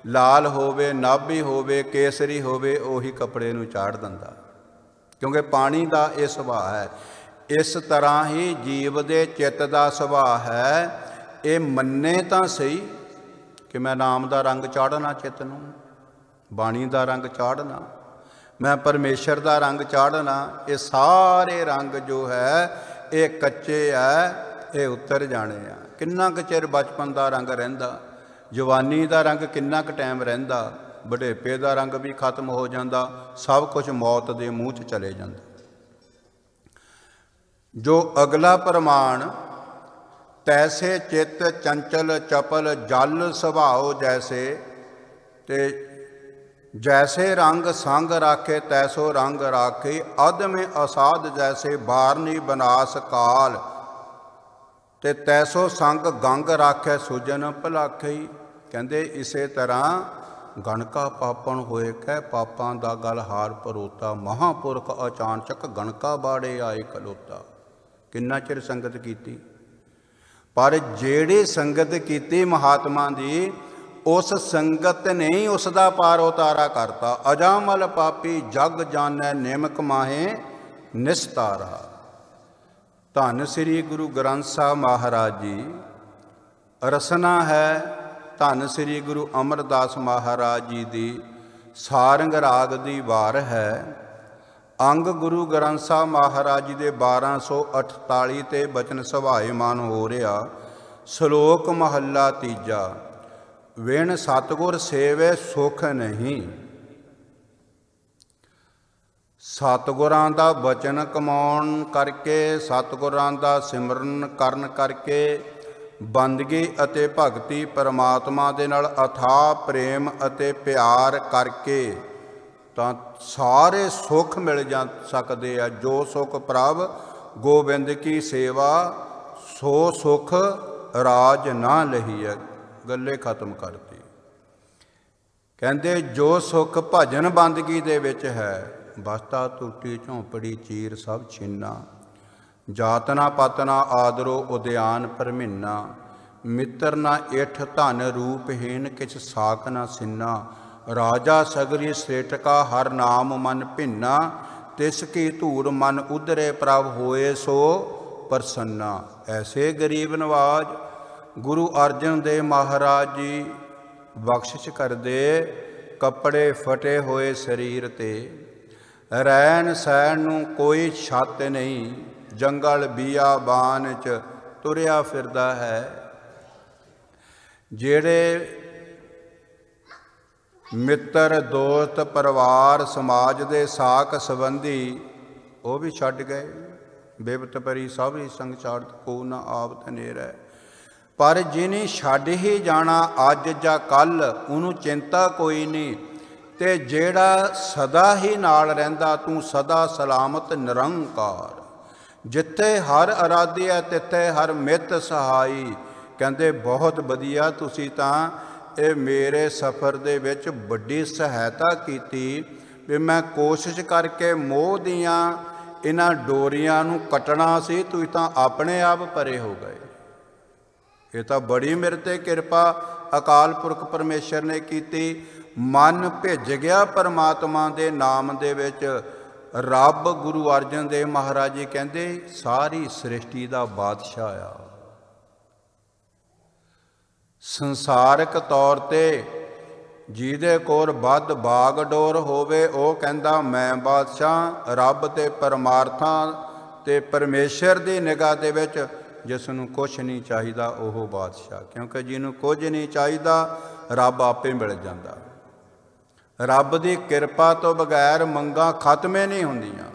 लाल होवे, नाभी होवे, केसरी होवे, उही कपड़े नूं चाड़ दिंदा, क्योंकि पानी का यह सुभाव है। इस तरह ही जीव दे चित का सुभाव है। ये मन्ने तां सही कि मैं नाम का रंग चाढ़ना, चित नूं बाणी का रंग चाढ़ना, मैं परमेश्वर का रंग चाढ़ना। ये सारे रंग जो है ये कच्चे है, ये उतर जाने आ। किन्ना क चिर बचपन का रंग रहिंदा, जवानी का रंग किन्ना क टाइम रहिंदा, बुढ़ेपे का रंग भी खत्म हो जाता, सब कुछ मौत के मूँह च चले जाता। जो अगला प्रमाण तैसे चित चंचल चपल जल सुभाव जैसे, ते जैसे रंग संग राखे तैसो रंग राखे। अध में असाध जैसे बारनी बनास काल, ते तैसो संग गंग राखे सुजन भलाखे। कहते इसे तरह गणका पापन होए कै, पापां दा गल हार परोता। महापुरख अचानचक गणका बाड़े आए खलोता। किन्ना चिर संगत कीती, पर जेड़ी संगत कीती महात्मा दी, उस संगत ने ही उसका पार उतारा करता। अजामल पापी जग जानै निमक माहे निस्तारा। धन श्री गुरु ग्रंथ साहब महाराज जी रसना है धन श्री गुरु अमरदास महाराज जी की सारंग राग की वार है। अंग गुरु ग्रंथ साहब महाराज जी के 1248 ते बचन सभाएमान हो रहा। श्लोक महला तीजा। विण सतगुर सेवे सुख नहीं। सतगुरां दा बचन कमाउण करके, सतगुरां दा सिमरन करन करके ਬੰਦਗੀ ਅਤੇ ਭਗਤੀ ਪਰਮਾਤਮਾ ਦੇ ਨਾਲ ਅਥਾਹ ਪ੍ਰੇਮ ਅਤੇ ਪਿਆਰ ਕਰਕੇ ਤਾਂ ਸਾਰੇ ਸੁੱਖ ਮਿਲ ਜਾ ਸਕਦੇ ਆ। ਜੋ ਸੁੱਖ ਪ੍ਰਭ ਗੋਬਿੰਦ ਕੀ ਸੇਵਾ, ਸੋ ਸੁੱਖ ਰਾਜ ਨਾ ਲਹੀ ਹੈ। ਗੱਲੇ ਖਤਮ ਕਰਤੀ। ਕਹਿੰਦੇ ਜੋ ਸੁੱਖ ਭਜਨ ਬੰਦਗੀ ਦੇ ਵਿੱਚ ਹੈ, ਬਸਤਾ ਟੂਟੀ ਝੌਂਪੜੀ ਚੀਰ ਸਭ ਛਿੰਨਾ, ਜਾਤ ਨਾ ਪਤ ਨਾ ਆਦਰੋ ਉਦਿਆਨ ਭਰਮਿੰਨਾ, ਮਿੱਤਰ ਨਾ ਇਠ ਧਨ ਰੂਪਹੀਨ ਕਿਛ ਸਾਕ ਨਾ ਸਿੰਨਾ, ਰਾਜਾ ਸਗਰੀ ਸ੍ਰੇਟਕਾ ਹਰ ਨਾਮ ਮਨ ਭਿੰਨਾ, ਤਿਸ ਕੀ ਧੂੜ ਮਨ ਉਧਰੇ ਪ੍ਰਭ ਹੋਏ ਸੋ ਪ੍ਰਸੰਨਾ। ਐਸੇ ਗਰੀਬ ਨਵਾਜ ਗੁਰੂ ਅਰਜਨ ਦੇਵ ਮਹਾਰਾਜ ਜੀ ਬਖਸ਼ਿਸ਼ ਕਰਦੇ, ਕੱਪੜੇ ਫਟੇ ਹੋਏ ਸਰੀਰ ਤੇ, ਰਹਿਣ ਸਹਿਣ ਨੂੰ ਕੋਈ ਛੱਤ ਨਹੀਂ, ਜੰਗਲ ਬੀਆਬਾਨ 'ਚ ਤੁਰਿਆ ਫਿਰਦਾ ਹੈ। ਜਿਹੜੇ ਮਿੱਤਰ ਦੋਸਤ ਪਰਿਵਾਰ ਸਮਾਜ ਦੇ ਸਾਕ ਸੰਬੰਧੀ ਉਹ ਵੀ ਛੱਡ ਗਏ। ਬਿਪਤ ਭਰੀ ਸਭ ਹੀ ਸੰਗ ਛਾੜਤ ਕੋ ਨਾ ਆਵਤ ਹਨੇਰਾ। ਪਰ ਜਿਹਨੇ ਛੱਡ ਹੀ ਜਾਣਾ ਅੱਜ ਜਾਂ ਕੱਲ੍ਹ, ਉਹਨੂੰ ਚਿੰਤਾ ਕੋਈ ਨਹੀਂ। ਤੇ ਜਿਹੜਾ ਸਦਾ ਹੀ ਨਾਲ ਰਹਿੰਦਾ, ਤੂੰ ਸਦਾ ਸਲਾਮਤ ਨਿਰੰਕਾਰ। ਜਿੱਥੇ ਹਰ ਅਰਾਧਿਆ ਤਿੱਥੇ ਹਰ ਮਿੱਤ ਸਹਾਈ। ਕਹਿੰਦੇ ਬਹੁਤ ਵਧੀਆ, ਤੁਸੀਂ ਤਾਂ ਇਹ ਮੇਰੇ ਸਫ਼ਰ ਦੇ ਵਿੱਚ ਵੱਡੀ ਸਹਾਇਤਾ ਕੀਤੀ ਵੀ ਮੈਂ ਕੋਸ਼ਿਸ਼ ਕਰਕੇ ਮੋਹ ਦੀਆਂ ਇਹਨਾਂ ਡੋਰੀਆਂ ਨੂੰ ਕੱਟਣਾ ਸੀ, ਤੁਸੀਂ ਤਾਂ ਆਪਣੇ ਆਪ ਪਰੇ ਹੋ ਗਏ। ਇਹ ਤਾਂ ਬੜੀ ਮੇਰੇ 'ਤੇ ਕਿਰਪਾ ਅਕਾਲ ਪੁਰਖ ਪਰਮੇਸ਼ਰ ਨੇ ਕੀਤੀ। ਮਨ ਭਿੱਜ ਗਿਆ ਪਰਮਾਤਮਾ ਦੇ ਨਾਮ ਦੇ ਵਿੱਚ। ਰੱਬ ਗੁਰੂ ਅਰਜਨ ਦੇਵ ਮਹਾਰਾਜ ਜੀ ਕਹਿੰਦੇ ਸਾਰੀ ਸ੍ਰਿਸ਼ਟੀ ਦਾ ਬਾਦਸ਼ਾਹ ਆ। ਸੰਸਾਰਿਕ ਤੌਰ 'ਤੇ ਜਿਹਦੇ ਕੋਲ ਵੱਧ ਬਾਗਡੋਰ ਹੋਵੇ ਉਹ ਕਹਿੰਦਾ ਮੈਂ ਬਾਦਸ਼ਾਹ। ਰੱਬ ਤੇ ਪਰਮਾਰਥਾਂ ਤੇ ਪਰਮੇਸ਼ਰ ਦੀ ਨਿਗਾਹ ਦੇ ਵਿੱਚ ਜਿਸ ਨੂੰ ਕੁਛ ਨਹੀਂ ਚਾਹੀਦਾ ਉਹ ਬਾਦਸ਼ਾਹ। ਕਿਉਂਕਿ ਜਿਹਨੂੰ ਕੁਝ ਨਹੀਂ ਚਾਹੀਦਾ ਰੱਬ ਆਪੇ ਮਿਲ ਜਾਂਦਾ। ਰੱਬ ਦੀ ਕਿਰਪਾ ਤੋਂ ਬਗੈਰ ਮੰਗਾਂ ਖਤਮੇ ਨਹੀਂ ਹੁੰਦੀਆਂ।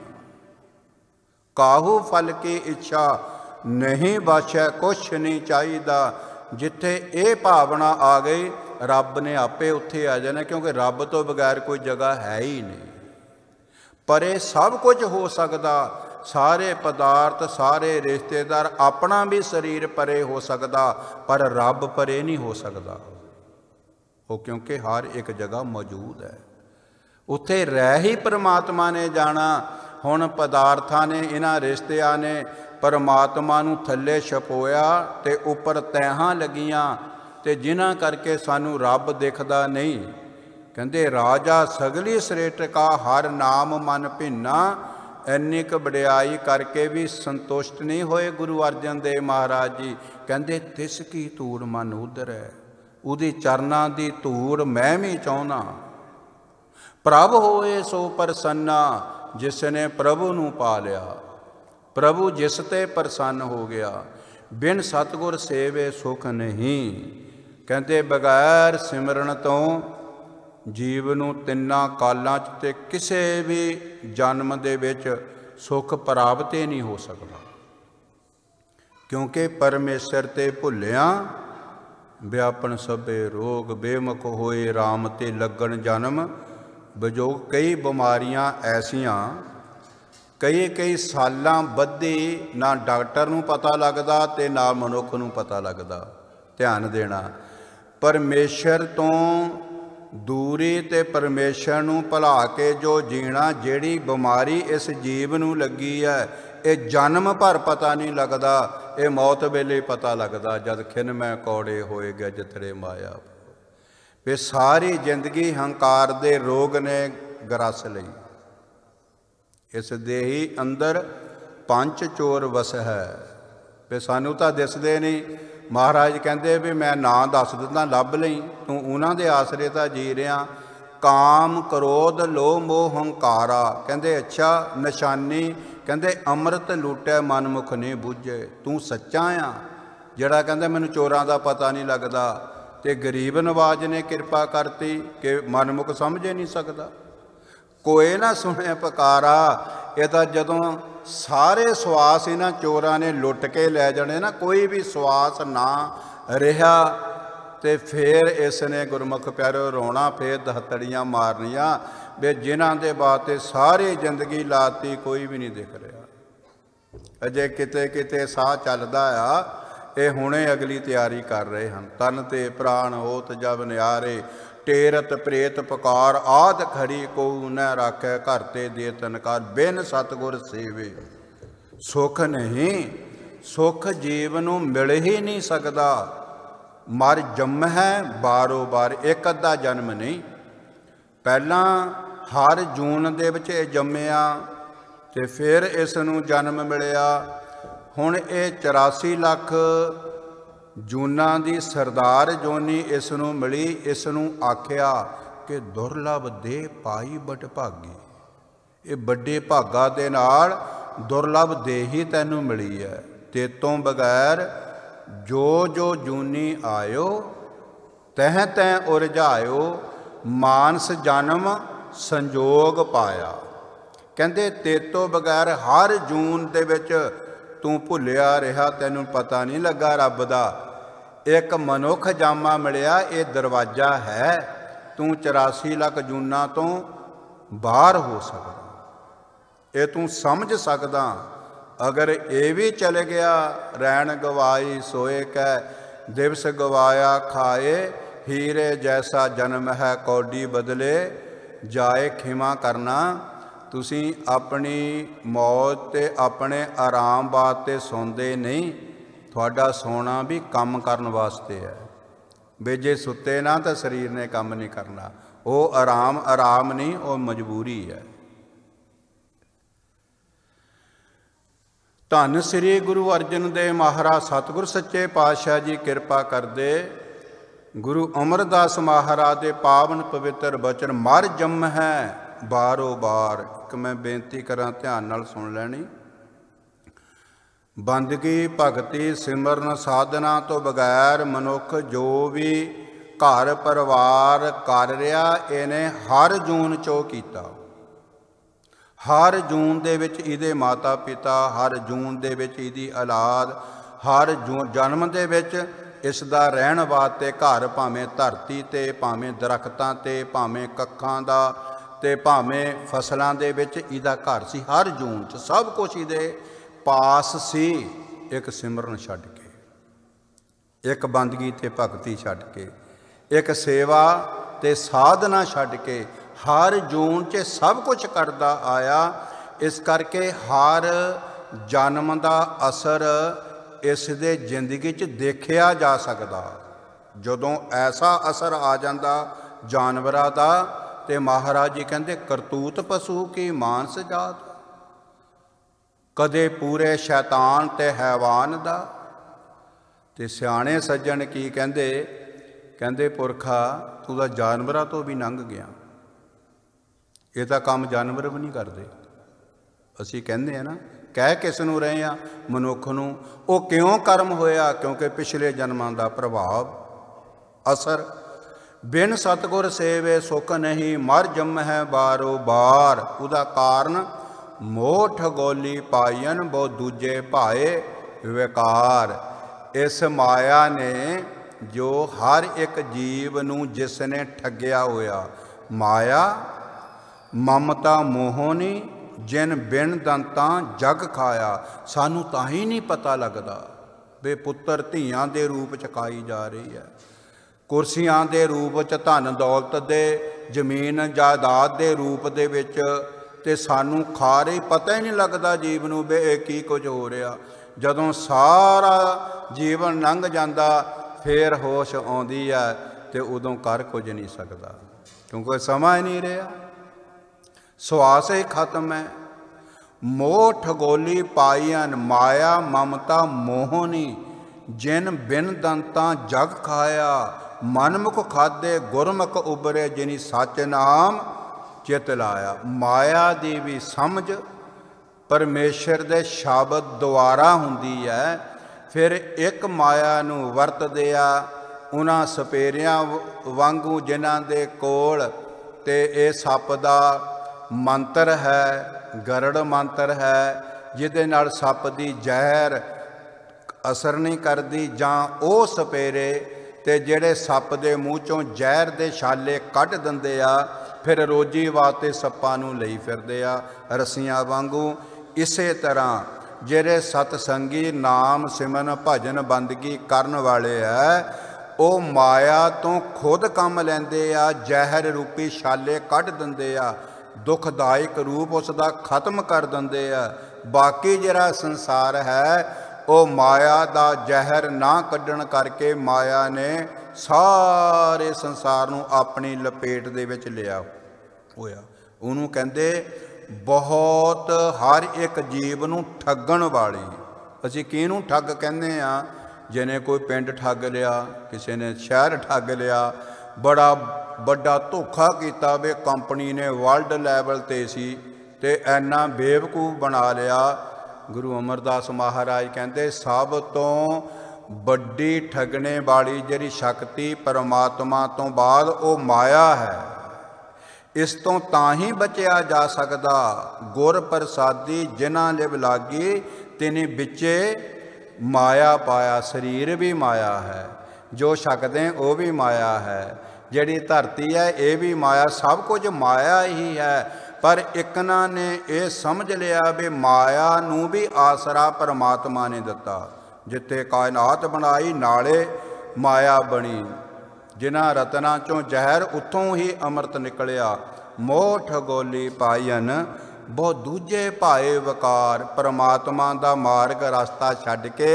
ਕਾਹੂ ਫਲ ਕੀ ਇੱਛਾ ਨਹੀਂ ਬਾਸ਼ੈ, ਕੁਛ ਨਹੀਂ ਚਾਹੀਦਾ। ਜਿੱਥੇ ਇਹ ਭਾਵਨਾ ਆ ਗਈ ਰੱਬ ਨੇ ਆਪੇ ਉੱਥੇ ਆ ਜਾਣਾ, ਕਿਉਂਕਿ ਰੱਬ ਤੋਂ ਬਗੈਰ ਕੋਈ ਜਗ੍ਹਾ ਹੈ ਹੀ ਨਹੀਂ। ਪਰ ਇਹ ਸਭ ਕੁਝ ਹੋ ਸਕਦਾ, ਸਾਰੇ ਪਦਾਰਥ ਸਾਰੇ ਰਿਸ਼ਤੇਦਾਰ, ਆਪਣਾ ਵੀ ਸਰੀਰ ਪਰੇ ਹੋ ਸਕਦਾ, ਪਰ ਰੱਬ ਪਰੇ ਨਹੀਂ ਹੋ ਸਕਦਾ। ਉਹ ਕਿਉਂਕਿ ਹਰ ਇੱਕ ਜਗ੍ਹਾ ਮੌਜੂਦ ਹੈ। ਉੱਥੇ ਰਹਿ ਹੀ ਪਰਮਾਤਮਾ ਨੇ ਜਾਣਾ। ਹੁਣ ਪਦਾਰਥਾਂ ਨੇ, ਇਹਨਾਂ ਰਿਸ਼ਤਿਆਂ ਨੇ ਪਰਮਾਤਮਾ ਨੂੰ ਥੱਲੇ ਛਪੋਇਆ ਤੇ ਉੱਪਰ ਤੈਹਾਂ ਲੱਗੀਆਂ, ਤੇ ਜਿਨ੍ਹਾਂ ਕਰਕੇ ਸਾਨੂੰ ਰੱਬ ਦਿਖਦਾ ਨਹੀਂ। ਕਹਿੰਦੇ ਰਾਜਾ ਸਗਲੀ ਸ੍ਰੇਟਕਾ ਹਰ ਨਾਮ ਮਨ ਭਿੰਨਾ। ਇੰਨੀ ਕੁ ਵਡਿਆਈ ਕਰਕੇ ਵੀ ਸੰਤੁਸ਼ਟ ਨਹੀਂ ਹੋਏ ਗੁਰੂ ਅਰਜਨ ਦੇਵ ਮਹਾਰਾਜ ਜੀ। ਕਹਿੰਦੇ ਤਿਸ ਕੀ ਧੂੜ ਮਨ ਉਧਰੈ, ਉਹਦੀ ਚਰਨਾਂ ਦੀ ਧੂੜ ਮੈਂ ਵੀ ਚਾਹੁੰਦਾ। ਪ੍ਰਭ ਹੋਏ ਸੋ ਪ੍ਰਸੰਨਾ, ਜਿਸ ਨੇ ਪ੍ਰਭੂ ਨੂੰ ਪਾ ਲਿਆ, ਪ੍ਰਭੂ ਜਿਸ ਤੇ ਪ੍ਰਸੰਨ ਹੋ ਗਿਆ। ਬਿਨ ਸਤਿਗੁਰ ਸੇਵੇ ਸੁਖ ਨਹੀਂ। ਕਹਿੰਦੇ ਬਗੈਰ ਸਿਮਰਨ ਤੋਂ ਜੀਵ ਨੂੰ ਤਿੰਨਾਂ ਕਾਲਾਂ 'ਚ ਤੇ ਕਿਸੇ ਵੀ ਜਨਮ ਦੇ ਵਿੱਚ ਸੁੱਖ ਪ੍ਰਾਪਤ ਹੀ ਨਹੀਂ ਹੋ ਸਕਦਾ। ਕਿਉਂਕਿ ਪਰਮੇਸ਼ਰ ਤੇ ਭੁੱਲਿਆ ਵਿਆਪਨ ਸਭੇ ਰੋਗ, ਬੇਮੁਖ ਹੋਏ ਰਾਮ ਤੇ ਲੱਗਣ ਜਨਮ ਵਿਜੋਗ। ਕਈ ਬਿਮਾਰੀਆਂ ਐਸੀਆਂ ਕਈ ਸਾਲਾਂ ਬੱਧੀ ਨਾ ਡਾਕਟਰ ਨੂੰ ਪਤਾ ਲੱਗਦਾ ਤੇ ਨਾ ਮਨੁੱਖ ਨੂੰ ਪਤਾ ਲੱਗਦਾ। ਧਿਆਨ ਦੇਣਾ, ਪਰਮੇਸ਼ਰ ਤੋਂ ਦੂਰੀ ਤੇ ਪਰਮੇਸ਼ਰ ਨੂੰ ਭੁਲਾ ਕੇ ਜੋ ਜੀਣਾ। ਜਿਹੜੀ ਬਿਮਾਰੀ ਇਸ ਜੀਵ ਨੂੰ ਲੱਗੀ ਹੈ ਇਹ ਜਨਮ ਭਰ ਪਤਾ ਨਹੀਂ ਲੱਗਦਾ, ਇਹ ਮੌਤ ਵੇਲੇ ਪਤਾ ਲੱਗਦਾ, ਜਦ ਖਿਨ ਮੈਂ ਕੌੜੇ ਹੋਏ ਗਏ ਜਿਤੜੇ ਮਾਇਆ। ਵੀ ਸਾਰੀ ਜ਼ਿੰਦਗੀ ਹੰਕਾਰ ਦੇ ਰੋਗ ਨੇ ਗਰਸ ਲਈ। ਇਸ ਦੇਹੀ ਅੰਦਰ ਪੰਜ ਚੋਰ ਵਸ ਹੈ। ਵੀ ਸਾਨੂੰ ਤਾਂ ਦਿਸਦੇ ਨਹੀਂ। ਮਹਾਰਾਜ ਕਹਿੰਦੇ ਵੀ ਮੈਂ ਨਾਂ ਦੱਸ ਦਿੰਦਾ, ਲੱਭ ਲਈ, ਤੂੰ ਉਹਨਾਂ ਦੇ ਆਸਰੇ ਤਾਂ ਜੀ ਰਿਹਾ। ਕਾਮ ਕ੍ਰੋਧ ਲੋਭ ਮੋਹ ਹੰਕਾਰਾ। ਕਹਿੰਦੇ ਅੱਛਾ ਨਿਸ਼ਾਨੀ, ਕਹਿੰਦੇ ਅੰਮ੍ਰਿਤ ਲੂਟੈ ਮਨਮੁਖ ਨੇ ਬੁੱਝੇ। ਤੂੰ ਸੱਚਾ ਆ ਜਿਹੜਾ ਕਹਿੰਦਾ ਮੈਨੂੰ ਚੋਰਾਂ ਦਾ ਪਤਾ ਨਹੀਂ ਲੱਗਦਾ। ਤੇ ਗਰੀਬ ਨਵਾਜ ਨੇ ਕਿਰਪਾ ਕਰਤੀ ਕਿ ਮਨਮੁਖ ਸਮਝ ਹੀ ਨਹੀਂ ਸਕਦਾ। ਕੋਈ ਨਾ ਸੁਣੇ ਪੁਕਾਰਾ। ਇਹ ਤਾਂ ਜਦੋਂ सारे सवास इन्हां चोरां ने लुट के लै जाने ना, कोई भी सवास ना रहा तो फिर इसने गुरमुख प्यारो रोना, फिर दहतड़ियाँ मारनियाँ भी जिन्हां दे वास्ते सारी जिंदगी लाती, कोई भी नहीं दिख रहा। अजे किते किते साह चलदा आ, ये हुणे अगली तैयारी कर रहे हैं। तन ते प्राण होत जब न्यारे, टेरत प्रेत पुकार आद खड़ी को न राखै, घर ते दे तनकार बिन सतगुर सेवे। सुख नहीं, सुख जीव नूं मिल ही नहीं सकता। मर जन्म है बारो बार, एक अद्धा जन्म नहीं। पहला हर जून दे विच जम्मिया ते फिर इस नूं जन्म मिलिया। हुण ये 84 लाख जूना दी सरदार जोनी इस नूं मिली। इस नूं आख्या कि दुर्लभ दे पाई बट भागी, ये बड़े भागा दे नाल दुर्लभ दे ही तैनूं मिली है। तेतों बगैर जो जो जूनी आयो, तह तह उरझायो, मानस जन्म संजोग पाया। कहंदे तेतों बगैर हर जून दे विच तू भुलिया रहा, तैनूं पता नहीं लगा रब दा। एक मनुख जामा मिलिया, ये दरवाजा है, तू 84 लाख जूना तो बाहर हो सकदा, ये तू समझ सकदा। अगर ये भी चले गया, रैन गवाई सोए कै, दिवस गवाया खाए, हीरे जैसा जन्म है कौडी बदले जाए खिमा करना। तुसी अपनी मौत ते अपने आराम वास्ते सौंदे नहीं, थोड़ा सोना भी काम करने वास्ते है। वे जे सुते ना तो शरीर ने काम नहीं करना, वो आराम आराम नहीं, वो मजबूरी है। धन श्री गुरु अर्जन देव महाराज सतगुर सच्चे पातशाह जी कृपा करदे। गुरु अमरदास महाराज दे पावन पवित्र बचन मर जम है बारो बार। एक मैं बेनती करा, ध्यान नाल सुन लैनी। बंदगी भगती सिमरन साधना तो बगैर मनुख जो भी घर परिवार कर रहा, इन्हें हर जून चो कीता। हर जून दे विच इहदे माता पिता, हर जून दे विच इहदी औलाद, हर जून जन्म दे विच इसदा रहण वास्ते घर, भावें धरती ते, भावें दरख्तां ते, भावें कक्खां दा ते भावें फसलां दे विच इहदा घर सी। हर जून च सब कुछ इहदे पास सी। एक सिमरन छड्ड के, एक बंदगी ते भगती छड्ड के, एक सेवा ते साधना छड्ड के हर जून च सब कुछ करदा आया। इस करके हर जन्म दा असर इस दे जिंदगी च देखिया जा सकदा। जदों ऐसा असर आ जांदा जानवरां दा, ते महाराज जी कहंदे करतूत पशु की मानस जात, कदे पूरे शैतान ते हैवान दा। ते सियाणे सज्जन की कहंदे, कहंदे पुरखा तू तां जानवरां तो भी लंघ गया, ये तां काम जानवर भी नहीं करते। असीं कहंदे हैं ना, कह किस नूं रहे हैं, मनुख नूं। वो क्यों कर्म होया? क्योंकि पिछले जन्मां दा प्रभाव असर। बिन सतगुर सेवे सुख नहीं, मर जम है बारो बार। उदा कारण मोह ठगोली पायन, बहु दूजे भाए विकार। इस माया ने जो हर एक जीव नूं जिसने ठगिया होया, माया ममता मोहनी जिन बिन दंतां जग खाया। सानू तां ही नहीं पता लगता बे पुत्र धीआं दे रूप च खाई जा रही है, कुर्सियां दे रूप च, धन दौलत दे, जमीन जायदाद दे रूप दे विच, ते सानू खा रही। पता ही नहीं लगता जीव नूं बे ये की कुछ हो रहा। जदों सारा जीवन लंघ जांदा फिर होश आउंदी है, ते उदों कर कुछ नहीं सकता, क्योंकि समा ही नहीं रहा, सुआस ही खत्म है। मोह ठगोली पाईअन, माया ममता मोहनी जिन बिन दंतां जग खाया। मनमुख खादे गुरमुख उबरे, जिनी सच नाम चित लाया। माया दी भी समझ परमेश्वर दे शब्द द्वारा हुंदी है। फिर एक माया नूं वरतदे आ उन्हां सपेरियां वांगू जिन्हां दे कोल ते ये सप दा मंत्र है, गरड़ मंत्र है, ਜਿਹਦੇ ਨਾਲ ਸੱਪ ਦੀ ਜ਼ਹਿਰ ਅਸਰ ਨਹੀਂ ਕਰਦੀ, ਜਾਂ ਉਹ ਸਪੇਰੇ ਤੇ ਜਿਹੜੇ ਸੱਪ ਦੇ ਮੂੰਹ ਚੋਂ ਜ਼ਹਿਰ ਦੇ ਛਾਲੇ ਕੱਢ ਦਿੰਦੇ ਆ, ਫਿਰ ਰੋਜੀ ਵਾਸਤੇ ਸੱਪਾਂ ਨੂੰ ਲਈ ਫਿਰਦੇ ਆ ਰੱਸੀਆਂ ਵਾਂਗੂ। ਇਸੇ ਤਰ੍ਹਾਂ ਜਿਹੜੇ ਸਤਸੰਗੀ ਨਾਮ ਸਿਮਰਨ ਭਜਨ ਬੰਦਗੀ ਕਰਨ ਵਾਲੇ ਆ, ਉਹ ਮਾਇਆ ਤੋਂ ਖੁਦ ਕੰਮ ਲੈਂਦੇ ਆ, ਜ਼ਹਿਰ ਰੂਪੀ ਛਾਲੇ ਕੱਢ ਦਿੰਦੇ ਆ, ਦੁਖਦਾਇਕ ਰੂਪ ਉਸ ਦਾ ਖਤਮ ਕਰ ਦਿੰਦੇ ਆ। ਬਾਕੀ ਜਿਹੜਾ ਸੰਸਾਰ ਹੈ ਉਹ ਮਾਇਆ ਦਾ ਜ਼ਹਿਰ ਨਾ ਕੱਢਣ ਕਰਕੇ ਮਾਇਆ ਨੇ ਸਾਰੇ ਸੰਸਾਰ ਨੂੰ ਆਪਣੀ ਲਪੇਟ ਦੇ ਵਿੱਚ ਲਿਆ ਹੋਇਆ। ਉਹਨੂੰ ਕਹਿੰਦੇ ਬਹੁਤ ਹਰ ਇੱਕ ਜੀਵ ਨੂੰ ਠੱਗਣ ਵਾਲੀ। ਅਸੀਂ ਕਿਹਨੂੰ ਠੱਗ ਕਹਿੰਦੇ ਆ? ਜਿਹਨੇ ਕੋਈ ਪਿੰਡ ਠੱਗ ਲਿਆ, ਕਿਸੇ ਨੇ ਸ਼ਹਿਰ ਠੱਗ ਲਿਆ, ਬੜਾ ਵੱਡਾ ਧੋਖਾ ਕੀਤਾ ਵੀ ਕੰਪਨੀ ਨੇ ਵਰਲਡ ਲੈਵਲ 'ਤੇ ਸੀ ਤੇ ਇੰਨਾ ਬੇਵਕੂਫ ਬਣਾ ਲਿਆ। ਗੁਰੂ ਅਮਰਦਾਸ ਮਹਾਰਾਜ ਕਹਿੰਦੇ ਸਭ ਤੋਂ ਵੱਡੀ ਠੱਗਣੇ ਵਾਲੀ ਜਿਹੜੀ ਸ਼ਕਤੀ ਪਰਮਾਤਮਾ ਤੋਂ ਬਾਅਦ ਉਹ ਮਾਇਆ ਹੈ। ਇਸ ਤੋਂ ਤਾਂ ਹੀ ਬਚਿਆ ਜਾ ਸਕਦਾ। ਗੁਰ ਪ੍ਰਸਾਦੀ ਜਿਨ੍ਹਾਂ ਲਿਵ ਲਾਗੀ ਤਿਨੀ ਵਿੱਚੇ ਮਾਇਆ ਪਾਇਆ। ਸਰੀਰ ਵੀ ਮਾਇਆ ਹੈ, ਜੋ ਛਕਦੇ ਉਹ ਵੀ ਮਾਇਆ ਹੈ, ਜਿਹੜੀ ਧਰਤੀ ਹੈ ਇਹ ਵੀ ਮਾਇਆ, ਸਭ ਕੁਝ ਮਾਇਆ ਹੀ ਹੈ। ਪਰ ਇਕਨਾਂ ਨੇ ਇਹ ਸਮਝ ਲਿਆ ਵੀ ਮਾਇਆ ਨੂੰ ਵੀ ਆਸਰਾ ਪਰਮਾਤਮਾ ਨੇ ਦਿੱਤਾ। ਜਿੱਥੇ ਕਾਇਨਾਤ ਬਣਾਈ ਨਾਲੇ ਮਾਇਆ ਬਣੀ। ਜਿਨ੍ਹਾਂ ਰਤਨਾਂ ਚੋਂ ਜ਼ਹਿਰ ਉੱਥੋਂ ਹੀ ਅੰਮ੍ਰਿਤ ਨਿਕਲਿਆ। ਮੋਹ ਠਗੋਲੀ ਪਾਇਨ ਬਹੁ ਦੂਜੇ ਭਾਏ ਵਕਾਰ। ਪਰਮਾਤਮਾ ਦਾ ਮਾਰਗ ਰਸਤਾ ਛੱਡ ਕੇ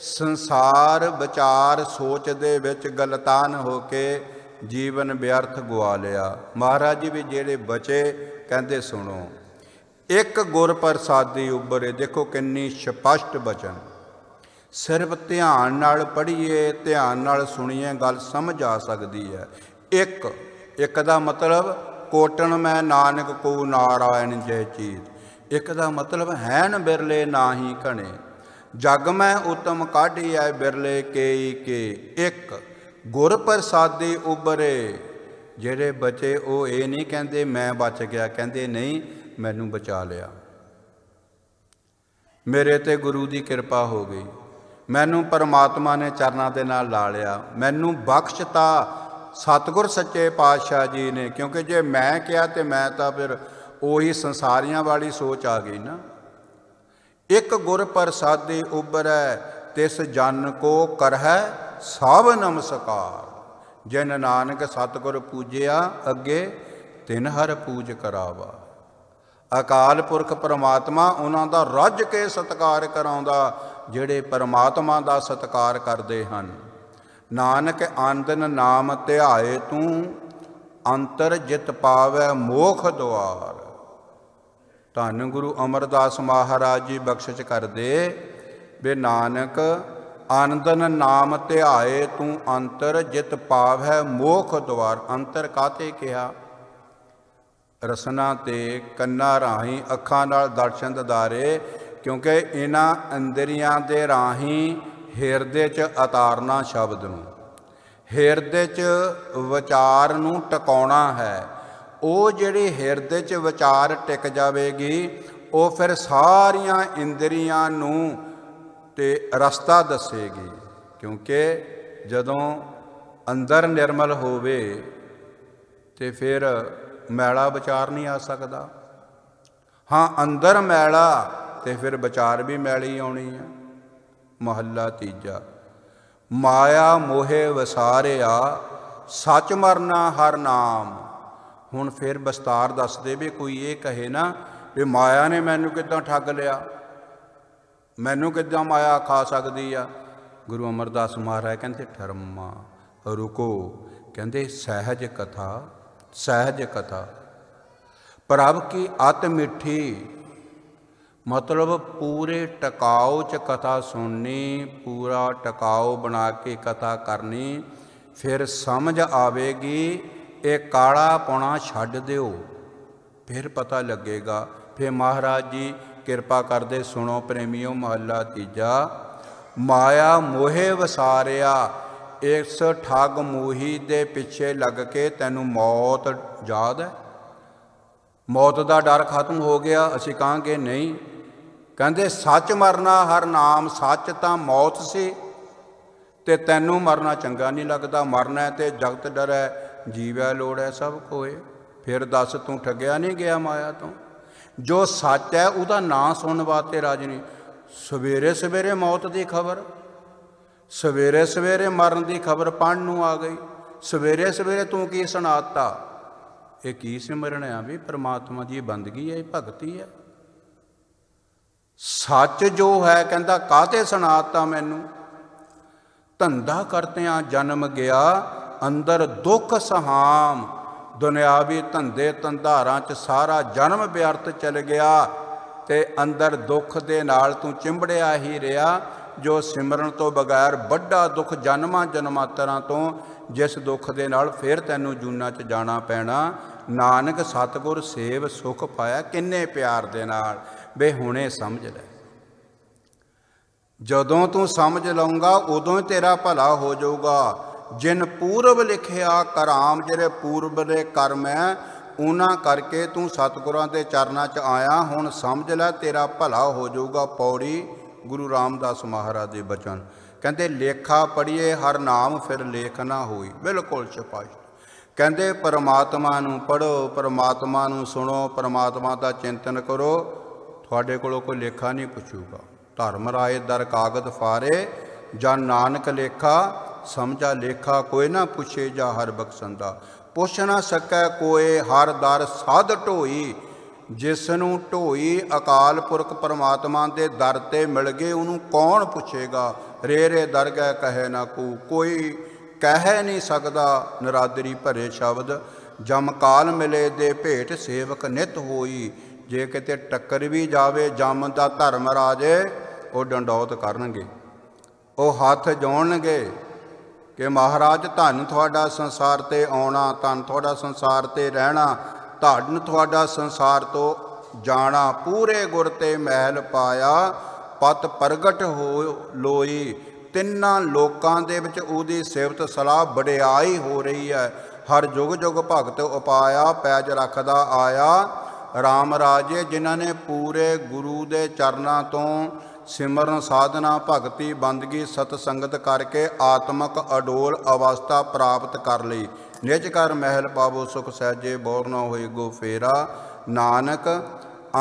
ਸੰਸਾਰ ਵਿਚਾਰ ਸੋਚ ਦੇ ਵਿੱਚ ਗਲਤਾਨ ਹੋ ਕੇ ਜੀਵਨ ਵਿਅਰਥ ਗਵਾ ਲਿਆ। ਮਹਾਰਾਜ ਜੀ ਵੀ ਜਿਹੜੇ ਬਚੇ ਕਹਿੰਦੇ ਸੁਣੋ, ਇੱਕ ਗੁਰ ਪ੍ਰਸਾਦੀ ਉੱਭਰੇ। ਦੇਖੋ ਕਿੰਨੀ ਸਪਸ਼ਟ ਬਚਨ। ਸਿਰਫ ਧਿਆਨ ਨਾਲ ਪੜ੍ਹੀਏ, ਧਿਆਨ ਨਾਲ ਸੁਣੀਏ, ਗੱਲ ਸਮਝ ਆ ਸਕਦੀ ਹੈ। ਇੱਕ ਦਾ ਮਤਲਬ ਕੋਟਣ ਮੈਂ ਨਾਨਕ ਕੋ ਨਾਰਾਇਣ ਜੈ ਚੀਤ। ਇੱਕ ਦਾ ਮਤਲਬ ਹੈਨ ਬਿਰਲੇ ਨਾਹੀ ਘਣੇ, ਜਗ ਮੈਂ ਉਤਮ ਕਾਢੀ ਐ ਬਿਰਲੇ ਕੇਈ ਕੇ। ਇੱਕ ਗੁਰ ਪ੍ਰਸਾਦੀ ਉੱਭਰੇ। ਜਿਹੜੇ ਬਚੇ ਉਹ ਇਹ ਨਹੀਂ ਕਹਿੰਦੇ ਮੈਂ ਬਚ ਗਿਆ, ਕਹਿੰਦੇ ਨਹੀਂ ਮੈਨੂੰ ਬਚਾ ਲਿਆ, ਮੇਰੇ ਤੇ ਗੁਰੂ ਦੀ ਕਿਰਪਾ ਹੋ ਗਈ, ਮੈਨੂੰ ਪਰਮਾਤਮਾ ਨੇ ਚਰਨਾਂ ਦੇ ਨਾਲ ਲਾ ਲਿਆ, ਮੈਨੂੰ ਬਖਸ਼ਤਾ ਸਤਿਗੁਰ ਸੱਚੇ ਪਾਤਸ਼ਾਹ ਜੀ ਨੇ। ਕਿਉਂਕਿ ਜੇ ਮੈਂ ਕਿਹਾ ਤੇ ਮੈਂ ਤਾਂ ਫਿਰ ਉਹੀ ਸੰਸਾਰੀਆਂ ਵਾਲੀ ਸੋਚ ਆ ਗਈ ਨਾ। ਇੱਕ ਗੁਰ ਪ੍ਰਸਾਦੀ ਉੱਭਰੈ ਤਿਸ ਜਨ ਕੋ ਕਰਹਿ ਸਭ ਨਮਸਕਾਰ। ਜਿਨ ਨਾਨਕ ਸਤਿਗੁਰ ਪੂਜਿਆ ਅੱਗੇ ਤਿਨ ਹਰ ਪੂਜ ਕਰਾਵਾ। ਅਕਾਲ ਪੁਰਖ ਪਰਮਾਤਮਾ ਉਹਨਾਂ ਦਾ ਰੱਜ ਕੇ ਸਤਿਕਾਰ ਕਰਾਉਂਦਾ ਜਿਹੜੇ ਪਰਮਾਤਮਾ ਦਾ ਸਤਿਕਾਰ ਕਰਦੇ ਹਨ। ਨਾਨਕ ਆਂਦਨ ਨਾਮ ਧਿਆਏ ਤੂੰ, ਅੰਤਰ ਜਿਤ ਪਾਵੈ ਮੋਖ ਦੁਆਰ। ਧੰਨ ਗੁਰੂ ਅਮਰਦਾਸ ਮਹਾਰਾਜ ਜੀ ਬਖਸ਼ਿਸ਼ ਕਰਦੇ ਵੀ ਨਾਨਕ ਆਨੰਦਨ ਨਾਮ ਧਿਆਏ ਤੂੰ, ਅੰਤਰ ਜਿਤ ਪਾਵੈ ਮੋਖ ਦੁਆਰ। ਅੰਤਰ ਕਾਤੇ ਕਿਹਾ? ਰਸਨਾ ਤੇ ਕੰਨਾਂ ਰਾਹੀਂ, ਅੱਖਾਂ ਨਾਲ ਦਰਸ਼ਨ ਦਿਦਾਰੇ। ਕਿਉਂਕਿ ਇਹਨਾਂ ਇੰਦਰੀਆਂ ਦੇ ਰਾਹੀਂ ਹਿਰਦੇ 'ਚ ਉਤਾਰਨਾ ਸ਼ਬਦ ਨੂੰ, ਹਿਰਦੇ 'ਚ ਵਿਚਾਰ ਨੂੰ ਟਿਕਾਉਣਾ ਹੈ। ਉਹ ਜਿਹੜੀ ਹਿਰਦੇ 'ਚ ਵਿਚਾਰ ਟਿਕ ਜਾਵੇਗੀ ਉਹ ਫਿਰ ਸਾਰੀਆਂ ਇੰਦਰੀਆਂ ਨੂੰ ਤੇ ਰਸਤਾ ਦੱਸੇਗੀ। ਕਿਉਂਕਿ ਜਦੋਂ ਅੰਦਰ ਨਿਰਮਲ ਹੋਵੇ ਤੇ ਫਿਰ ਮੈਲਾ ਵਿਚਾਰ ਨਹੀਂ ਆ ਸਕਦਾ। ਹਾਂ, ਅੰਦਰ ਮੈਲਾ ਤੇ ਫਿਰ ਵਿਚਾਰ ਵੀ ਮੈਲੀ ਆਉਣੀ ਹੈ। ਮਹੱਲਾ ਤੀਜਾ। ਮਾਇਆ ਮੋਹੇ ਵਸਾਰਿਆ ਸੱਚ ਮਰਨਾ ਹਰ ਨਾਮ। ਹੁਣ ਫਿਰ ਵਿਸਤਾਰ ਦੱਸਦੇ ਵੀ ਕੋਈ ਇਹ ਕਹੇ ਨਾ ਵੀ ਮਾਇਆ ਨੇ ਮੈਨੂੰ ਕਿੱਦਾਂ ਠੱਗ ਲਿਆ, ਮੈਨੂੰ ਕਿੱਦਾਂ ਮਾਇਆ ਖਾ ਸਕਦੀ ਆ। ਗੁਰੂ ਅਮਰਦਾਸ ਮਹਾਰਾਜ ਕਹਿੰਦੇ ਠਰਮਾ ਰੁਕੋ। ਕਹਿੰਦੇ ਸਹਿਜ ਕਥਾ, ਸਹਿਜ ਕਥਾ ਪ੍ਰਭ ਕੀ ਅਤ ਮਿੱਠੀ। ਮਤਲਬ ਪੂਰੇ ਟਿਕਾਓ 'ਚ ਕਥਾ ਸੁਣਨੀ, ਪੂਰਾ ਟਿਕਾਓ ਬਣਾ ਕੇ ਕਥਾ ਕਰਨੀ, ਫਿਰ ਸਮਝ ਆਵੇਗੀ। ਇਹ ਕਾਲਾ ਪੌਣਾ ਛੱਡ ਦਿਓ, ਫਿਰ ਪਤਾ ਲੱਗੇਗਾ। ਫਿਰ ਮਹਾਰਾਜ ਜੀ ਕਿਰਪਾ ਕਰਦੇ ਸੁਣੋ ਪ੍ਰੇਮੀਓ। ਮਹੱਲਾ ਤੀਜਾ। ਮਾਇਆ ਮੋਹੇ ਵਸਾਰਿਆ। ਇਸ ਠੱਗ ਮੋਹੀ ਦੇ ਪਿੱਛੇ ਲੱਗ ਕੇ ਤੈਨੂੰ ਮੌਤ ਯਾਦ ਹੈ? ਮੌਤ ਦਾ ਡਰ ਖਤਮ ਹੋ ਗਿਆ? ਅਸੀਂ ਕਹਾਂਗੇ ਨਹੀਂ, ਕਹਿੰਦੇ ਸੱਚ ਮਰਨਾ ਹਰ ਨਾਮ ਸੱਚ ਤਾਂ ਮੌਤ ਸੀ, ਤੇ ਤੈਨੂੰ ਮਰਨਾ ਚੰਗਾ ਨਹੀਂ ਲੱਗਦਾ। ਮਰਨਾ ਤੇ ਜਗਤ ਡਰੈ, ਜੀਵੈ ਲੋੜੈ ਸਭ ਕੋਏ। ਫਿਰ ਦੱਸ ਤੂੰ ਠੱਗਿਆ ਨਹੀਂ ਗਿਆ ਮਾਇਆ ਤੋਂ। ਜੋ ਸੱਚ ਹੈ ਉਹਦਾ ਨਾਂ ਸੁਣਨ ਵਾਸਤੇ ਰਾਜੀ ਨਹੀਂ। ਸਵੇਰੇ ਸਵੇਰੇ ਮੌਤ ਦੀ ਖਬਰ, ਸਵੇਰੇ ਸਵੇਰੇ ਮਰਨ ਦੀ ਖਬਰ ਪੜ੍ਹਨ ਨੂੰ ਆ ਗਈ। ਸਵੇਰੇ ਸਵੇਰੇ ਤੂੰ ਕੀ ਸੁਣਾਤਾ? ਇਹ ਕੀ ਸਿਮਰਨ ਆ ਵੀ? ਪਰਮਾਤਮਾ ਦੀ ਬੰਦਗੀ ਹੈ, ਇਹ ਭਗਤੀ ਹੈ। ਸੱਚ ਜੋ ਹੈ ਕਹਿੰਦਾ ਕਾਹਤੇ ਸੁਣਾਤਾ ਮੈਨੂੰ? ਧੰਦਾ ਕਰਤਿਆਂ ਜਨਮ ਗਿਆ, ਅੰਦਰ ਦੁੱਖ ਸਹਾਮ। ਦੁਨਿਆਵੀ ਧੰਦੇ ਧੰਧਾਰਾਂ 'ਚ ਸਾਰਾ ਜਨਮ ਵਿਅਰਥ ਚਲ ਗਿਆ, ਤੇ ਅੰਦਰ ਦੁੱਖ ਦੇ ਨਾਲ ਤੂੰ ਚਿੰਬੜਿਆ ਹੀ ਰਿਹਾ। ਜੋ ਸਿਮਰਨ ਤੋਂ ਬਗੈਰ ਵੱਡਾ ਦੁੱਖ ਜਨਮਾਂ ਜਨਮਾਂਤਰਾਂ ਤੋਂ, ਜਿਸ ਦੁੱਖ ਦੇ ਨਾਲ ਫਿਰ ਤੈਨੂੰ ਜੂਨਾਂ 'ਚ ਜਾਣਾ ਪੈਣਾ। ਨਾਨਕ ਸਤਿਗੁਰ ਸੇਵ ਸੁਖ ਪਾਇਆ ਕਿੰਨੇ ਪਿਆਰ ਦੇ ਨਾਲ। ਵੇ ਹੁਣੇ ਸਮਝ ਲੈ। ਜਦੋਂ ਤੂੰ ਸਮਝ ਲਊਂਗਾ ਉਦੋਂ ਹੀ ਤੇਰਾ ਭਲਾ ਹੋ ਜਾਊਗਾ। ਜਿਨ ਪੂਰਬ ਲਿਖਿਆ ਕਰਾਮ, ਜਿਹੜੇ ਪੂਰਬ ਦੇ ਕਰਮ ਹੈ ਉਹਨਾਂ ਕਰਕੇ ਤੂੰ ਸਤਿਗੁਰਾਂ ਦੇ ਚਰਨਾਂ 'ਚ ਆਇਆ। ਹੁਣ ਸਮਝ ਲੈ ਤੇਰਾ ਭਲਾ ਹੋ ਜਾਊਗਾ। ਪੌੜੀ ਗੁਰੂ ਰਾਮਦਾਸ ਮਹਾਰਾਜ ਦੇ ਬਚਨ ਕਹਿੰਦੇ, ਲੇਖਾ ਪੜ੍ਹੀਏ ਹਰ ਨਾਮ ਫਿਰ ਲੇਖ ਨਾ ਹੋਈ। ਬਿਲਕੁਲ ਛਪਾਈ। ਕਹਿੰਦੇ ਪਰਮਾਤਮਾ ਨੂੰ ਪੜ੍ਹੋ, ਪਰਮਾਤਮਾ ਨੂੰ ਸੁਣੋ, ਪਰਮਾਤਮਾ ਦਾ ਚਿੰਤਨ ਕਰੋ, ਤੁਹਾਡੇ ਕੋਲੋਂ ਕੋਈ ਲੇਖਾ ਨਹੀਂ ਪੁੱਛੂਗਾ। ਧਰਮ ਰਾਏ ਦਰ ਕਾਗਦ ਫਾਰੇ, ਜਾਂ ਨਾਨਕ ਲੇਖਾ ਸਮਝਾ ਲੇਖਾ ਕੋਈ ਨਾ ਪੁੱਛੇ ਜਾ ਹਰ ਬਖਸ਼ੰਦਾ। ਪੁੱਛ ਨਾ ਸਕੈ ਕੋਏ ਹਰ ਦਰ ਸਾਧ ਢੋਈ। ਜਿਸ ਨੂੰ ਢੋਈ ਅਕਾਲ ਪੁਰਖ ਪਰਮਾਤਮਾ ਦੇ ਦਰ 'ਤੇ ਮਿਲ ਗਏ ਉਹਨੂੰ ਕੌਣ ਪੁੱਛੇਗਾ? ਰੇ ਰੇ ਦਰਗਹਿ ਕਹੇ ਨਾ ਕੂ, ਕੋਈ ਕਹਿ ਨਹੀਂ ਸਕਦਾ ਨਰਾਦਰੀ ਭਰੇ ਸ਼ਬਦ। ਜਮਕਾਲ ਮਿਲੇ ਦੇ ਭੇਟ ਸੇਵਕ ਨਿਤ ਹੋਈ। ਜੇ ਕਿਤੇ ਟੱਕਰ ਵੀ ਜਾਵੇ ਜਮ ਦਾ ਧਰਮ ਰਾਜੇ, ਉਹ ਡੰਡੌਤ ਕਰਨਗੇ, ਉਹ ਹੱਥ ਜੋੜਨਗੇ ਕਿ ਮਹਾਰਾਜ ਧੰਨ ਤੁਹਾਡਾ ਸੰਸਾਰ 'ਤੇ ਆਉਣਾ, ਧੰਨ ਤੁਹਾਡਾ ਸੰਸਾਰ 'ਤੇ ਰਹਿਣਾ, ਧੰਨ ਤੁਹਾਡਾ ਸੰਸਾਰ ਤੋਂ ਜਾਣਾ। ਪੂਰੇ ਗੁਰ 'ਤੇ ਮਹਿਲ ਪਾਇਆ, ਪਤ ਪ੍ਰਗਟ ਹੋ ਲੋਈ। ਤਿੰਨਾਂ ਲੋਕਾਂ ਦੇ ਵਿੱਚ ਉਹਦੀ ਸਿਫਤ ਸਲਾਹ ਵਡਿਆਈ ਹੋ ਰਹੀ ਹੈ। ਹਰ ਜੁਗ ਜੁਗ ਭਗਤ ਉਪਾਇਆ, ਪੈਜ ਰੱਖਦਾ ਆਇਆ। ਰਾਮ ਰਾਜੇ ਜਿਨ੍ਹਾਂ ਨੇ ਪੂਰੇ ਗੁਰੂ ਦੇ ਚਰਨਾਂ ਤੋਂ ਸਿਮਰਨ ਸਾਧਨਾ ਭਗਤੀ ਬੰਦਗੀ ਸਤ ਸੰਗਤ ਕਰਕੇ ਆਤਮਕ ਅਡੋਲ ਅਵਸਥਾ ਪ੍ਰਾਪਤ ਕਰ ਲਈ। ਨਿਜ ਘਰ ਮਹਿਲ ਪਾਵੋ ਸੁਖ ਸਹਿਜੇ, ਬੋਰ ਨਾ ਹੋਏ ਗੋ ਫੇਰਾ। ਨਾਨਕ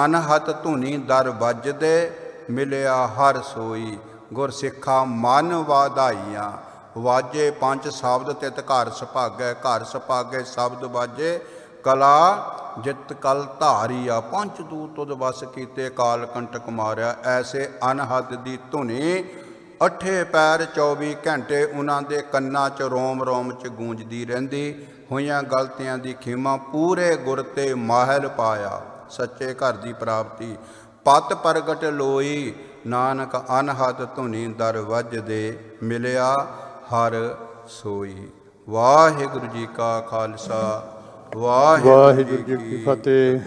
ਅਨਹਤ ਧੁਨੀ ਦਰ ਵੱਜਦੇ, ਮਿਲਿਆ ਹਰ ਸੋਈ। ਗੁਰ ਸਿੱਖਾ ਮਨ ਵਾਧਾਈਆਂ। ਵਾਜੇ ਪੰਜ ਸ਼ਬਦ ਤਿਤ ਘਰ ਸੁਭਾਗੈ, ਘਰ ਸੁਭਾਗੈ ਸ਼ਬਦ ਵਾਜੇ। ਕਲਾ ਜਿਤ ਕਲ ਧਾਰੀਆ, ਪੰਚ ਦੂਤ ਤੁਧ ਵਸ ਕੀਤੇ, ਕਾਲ ਕੰਟਕ ਮਾਰਿਆ। ਐਸੇ ਅਨਹਦ ਦੀ ਧੁਨੀ ਅੱਠੇ ਪੈਰ 24 ਘੰਟੇ ਉਹਨਾਂ ਦੇ ਕੰਨਾਂ 'ਚ ਰੋਮ ਰੋਮ 'ਚ ਗੂੰਜਦੀ ਰਹਿੰਦੀ। ਹੋਈਆਂ ਗਲਤੀਆਂ ਦੀ ਖਿਮਾ, ਪੂਰੇ ਗੁਰ 'ਤੇ ਮਾਹਿਲ ਪਾਇਆ, ਸੱਚੇ ਘਰ ਦੀ ਪ੍ਰਾਪਤੀ। ਪਤ ਪ੍ਰਗਟ ਲੋਈ, ਨਾਨਕ ਅਨਹਦ ਧੁਨੀ ਦਰ ਵੱਜਦੇ, ਮਿਲਿਆ ਹਰ ਸੋਈ। ਵਾਹਿਗੁਰੂ ਜੀ ਕਾ ਖਾਲਸਾ, ਵਾਹਿਗੁਰੂ ਜੀ ਕੀ ਫਤਿਹ।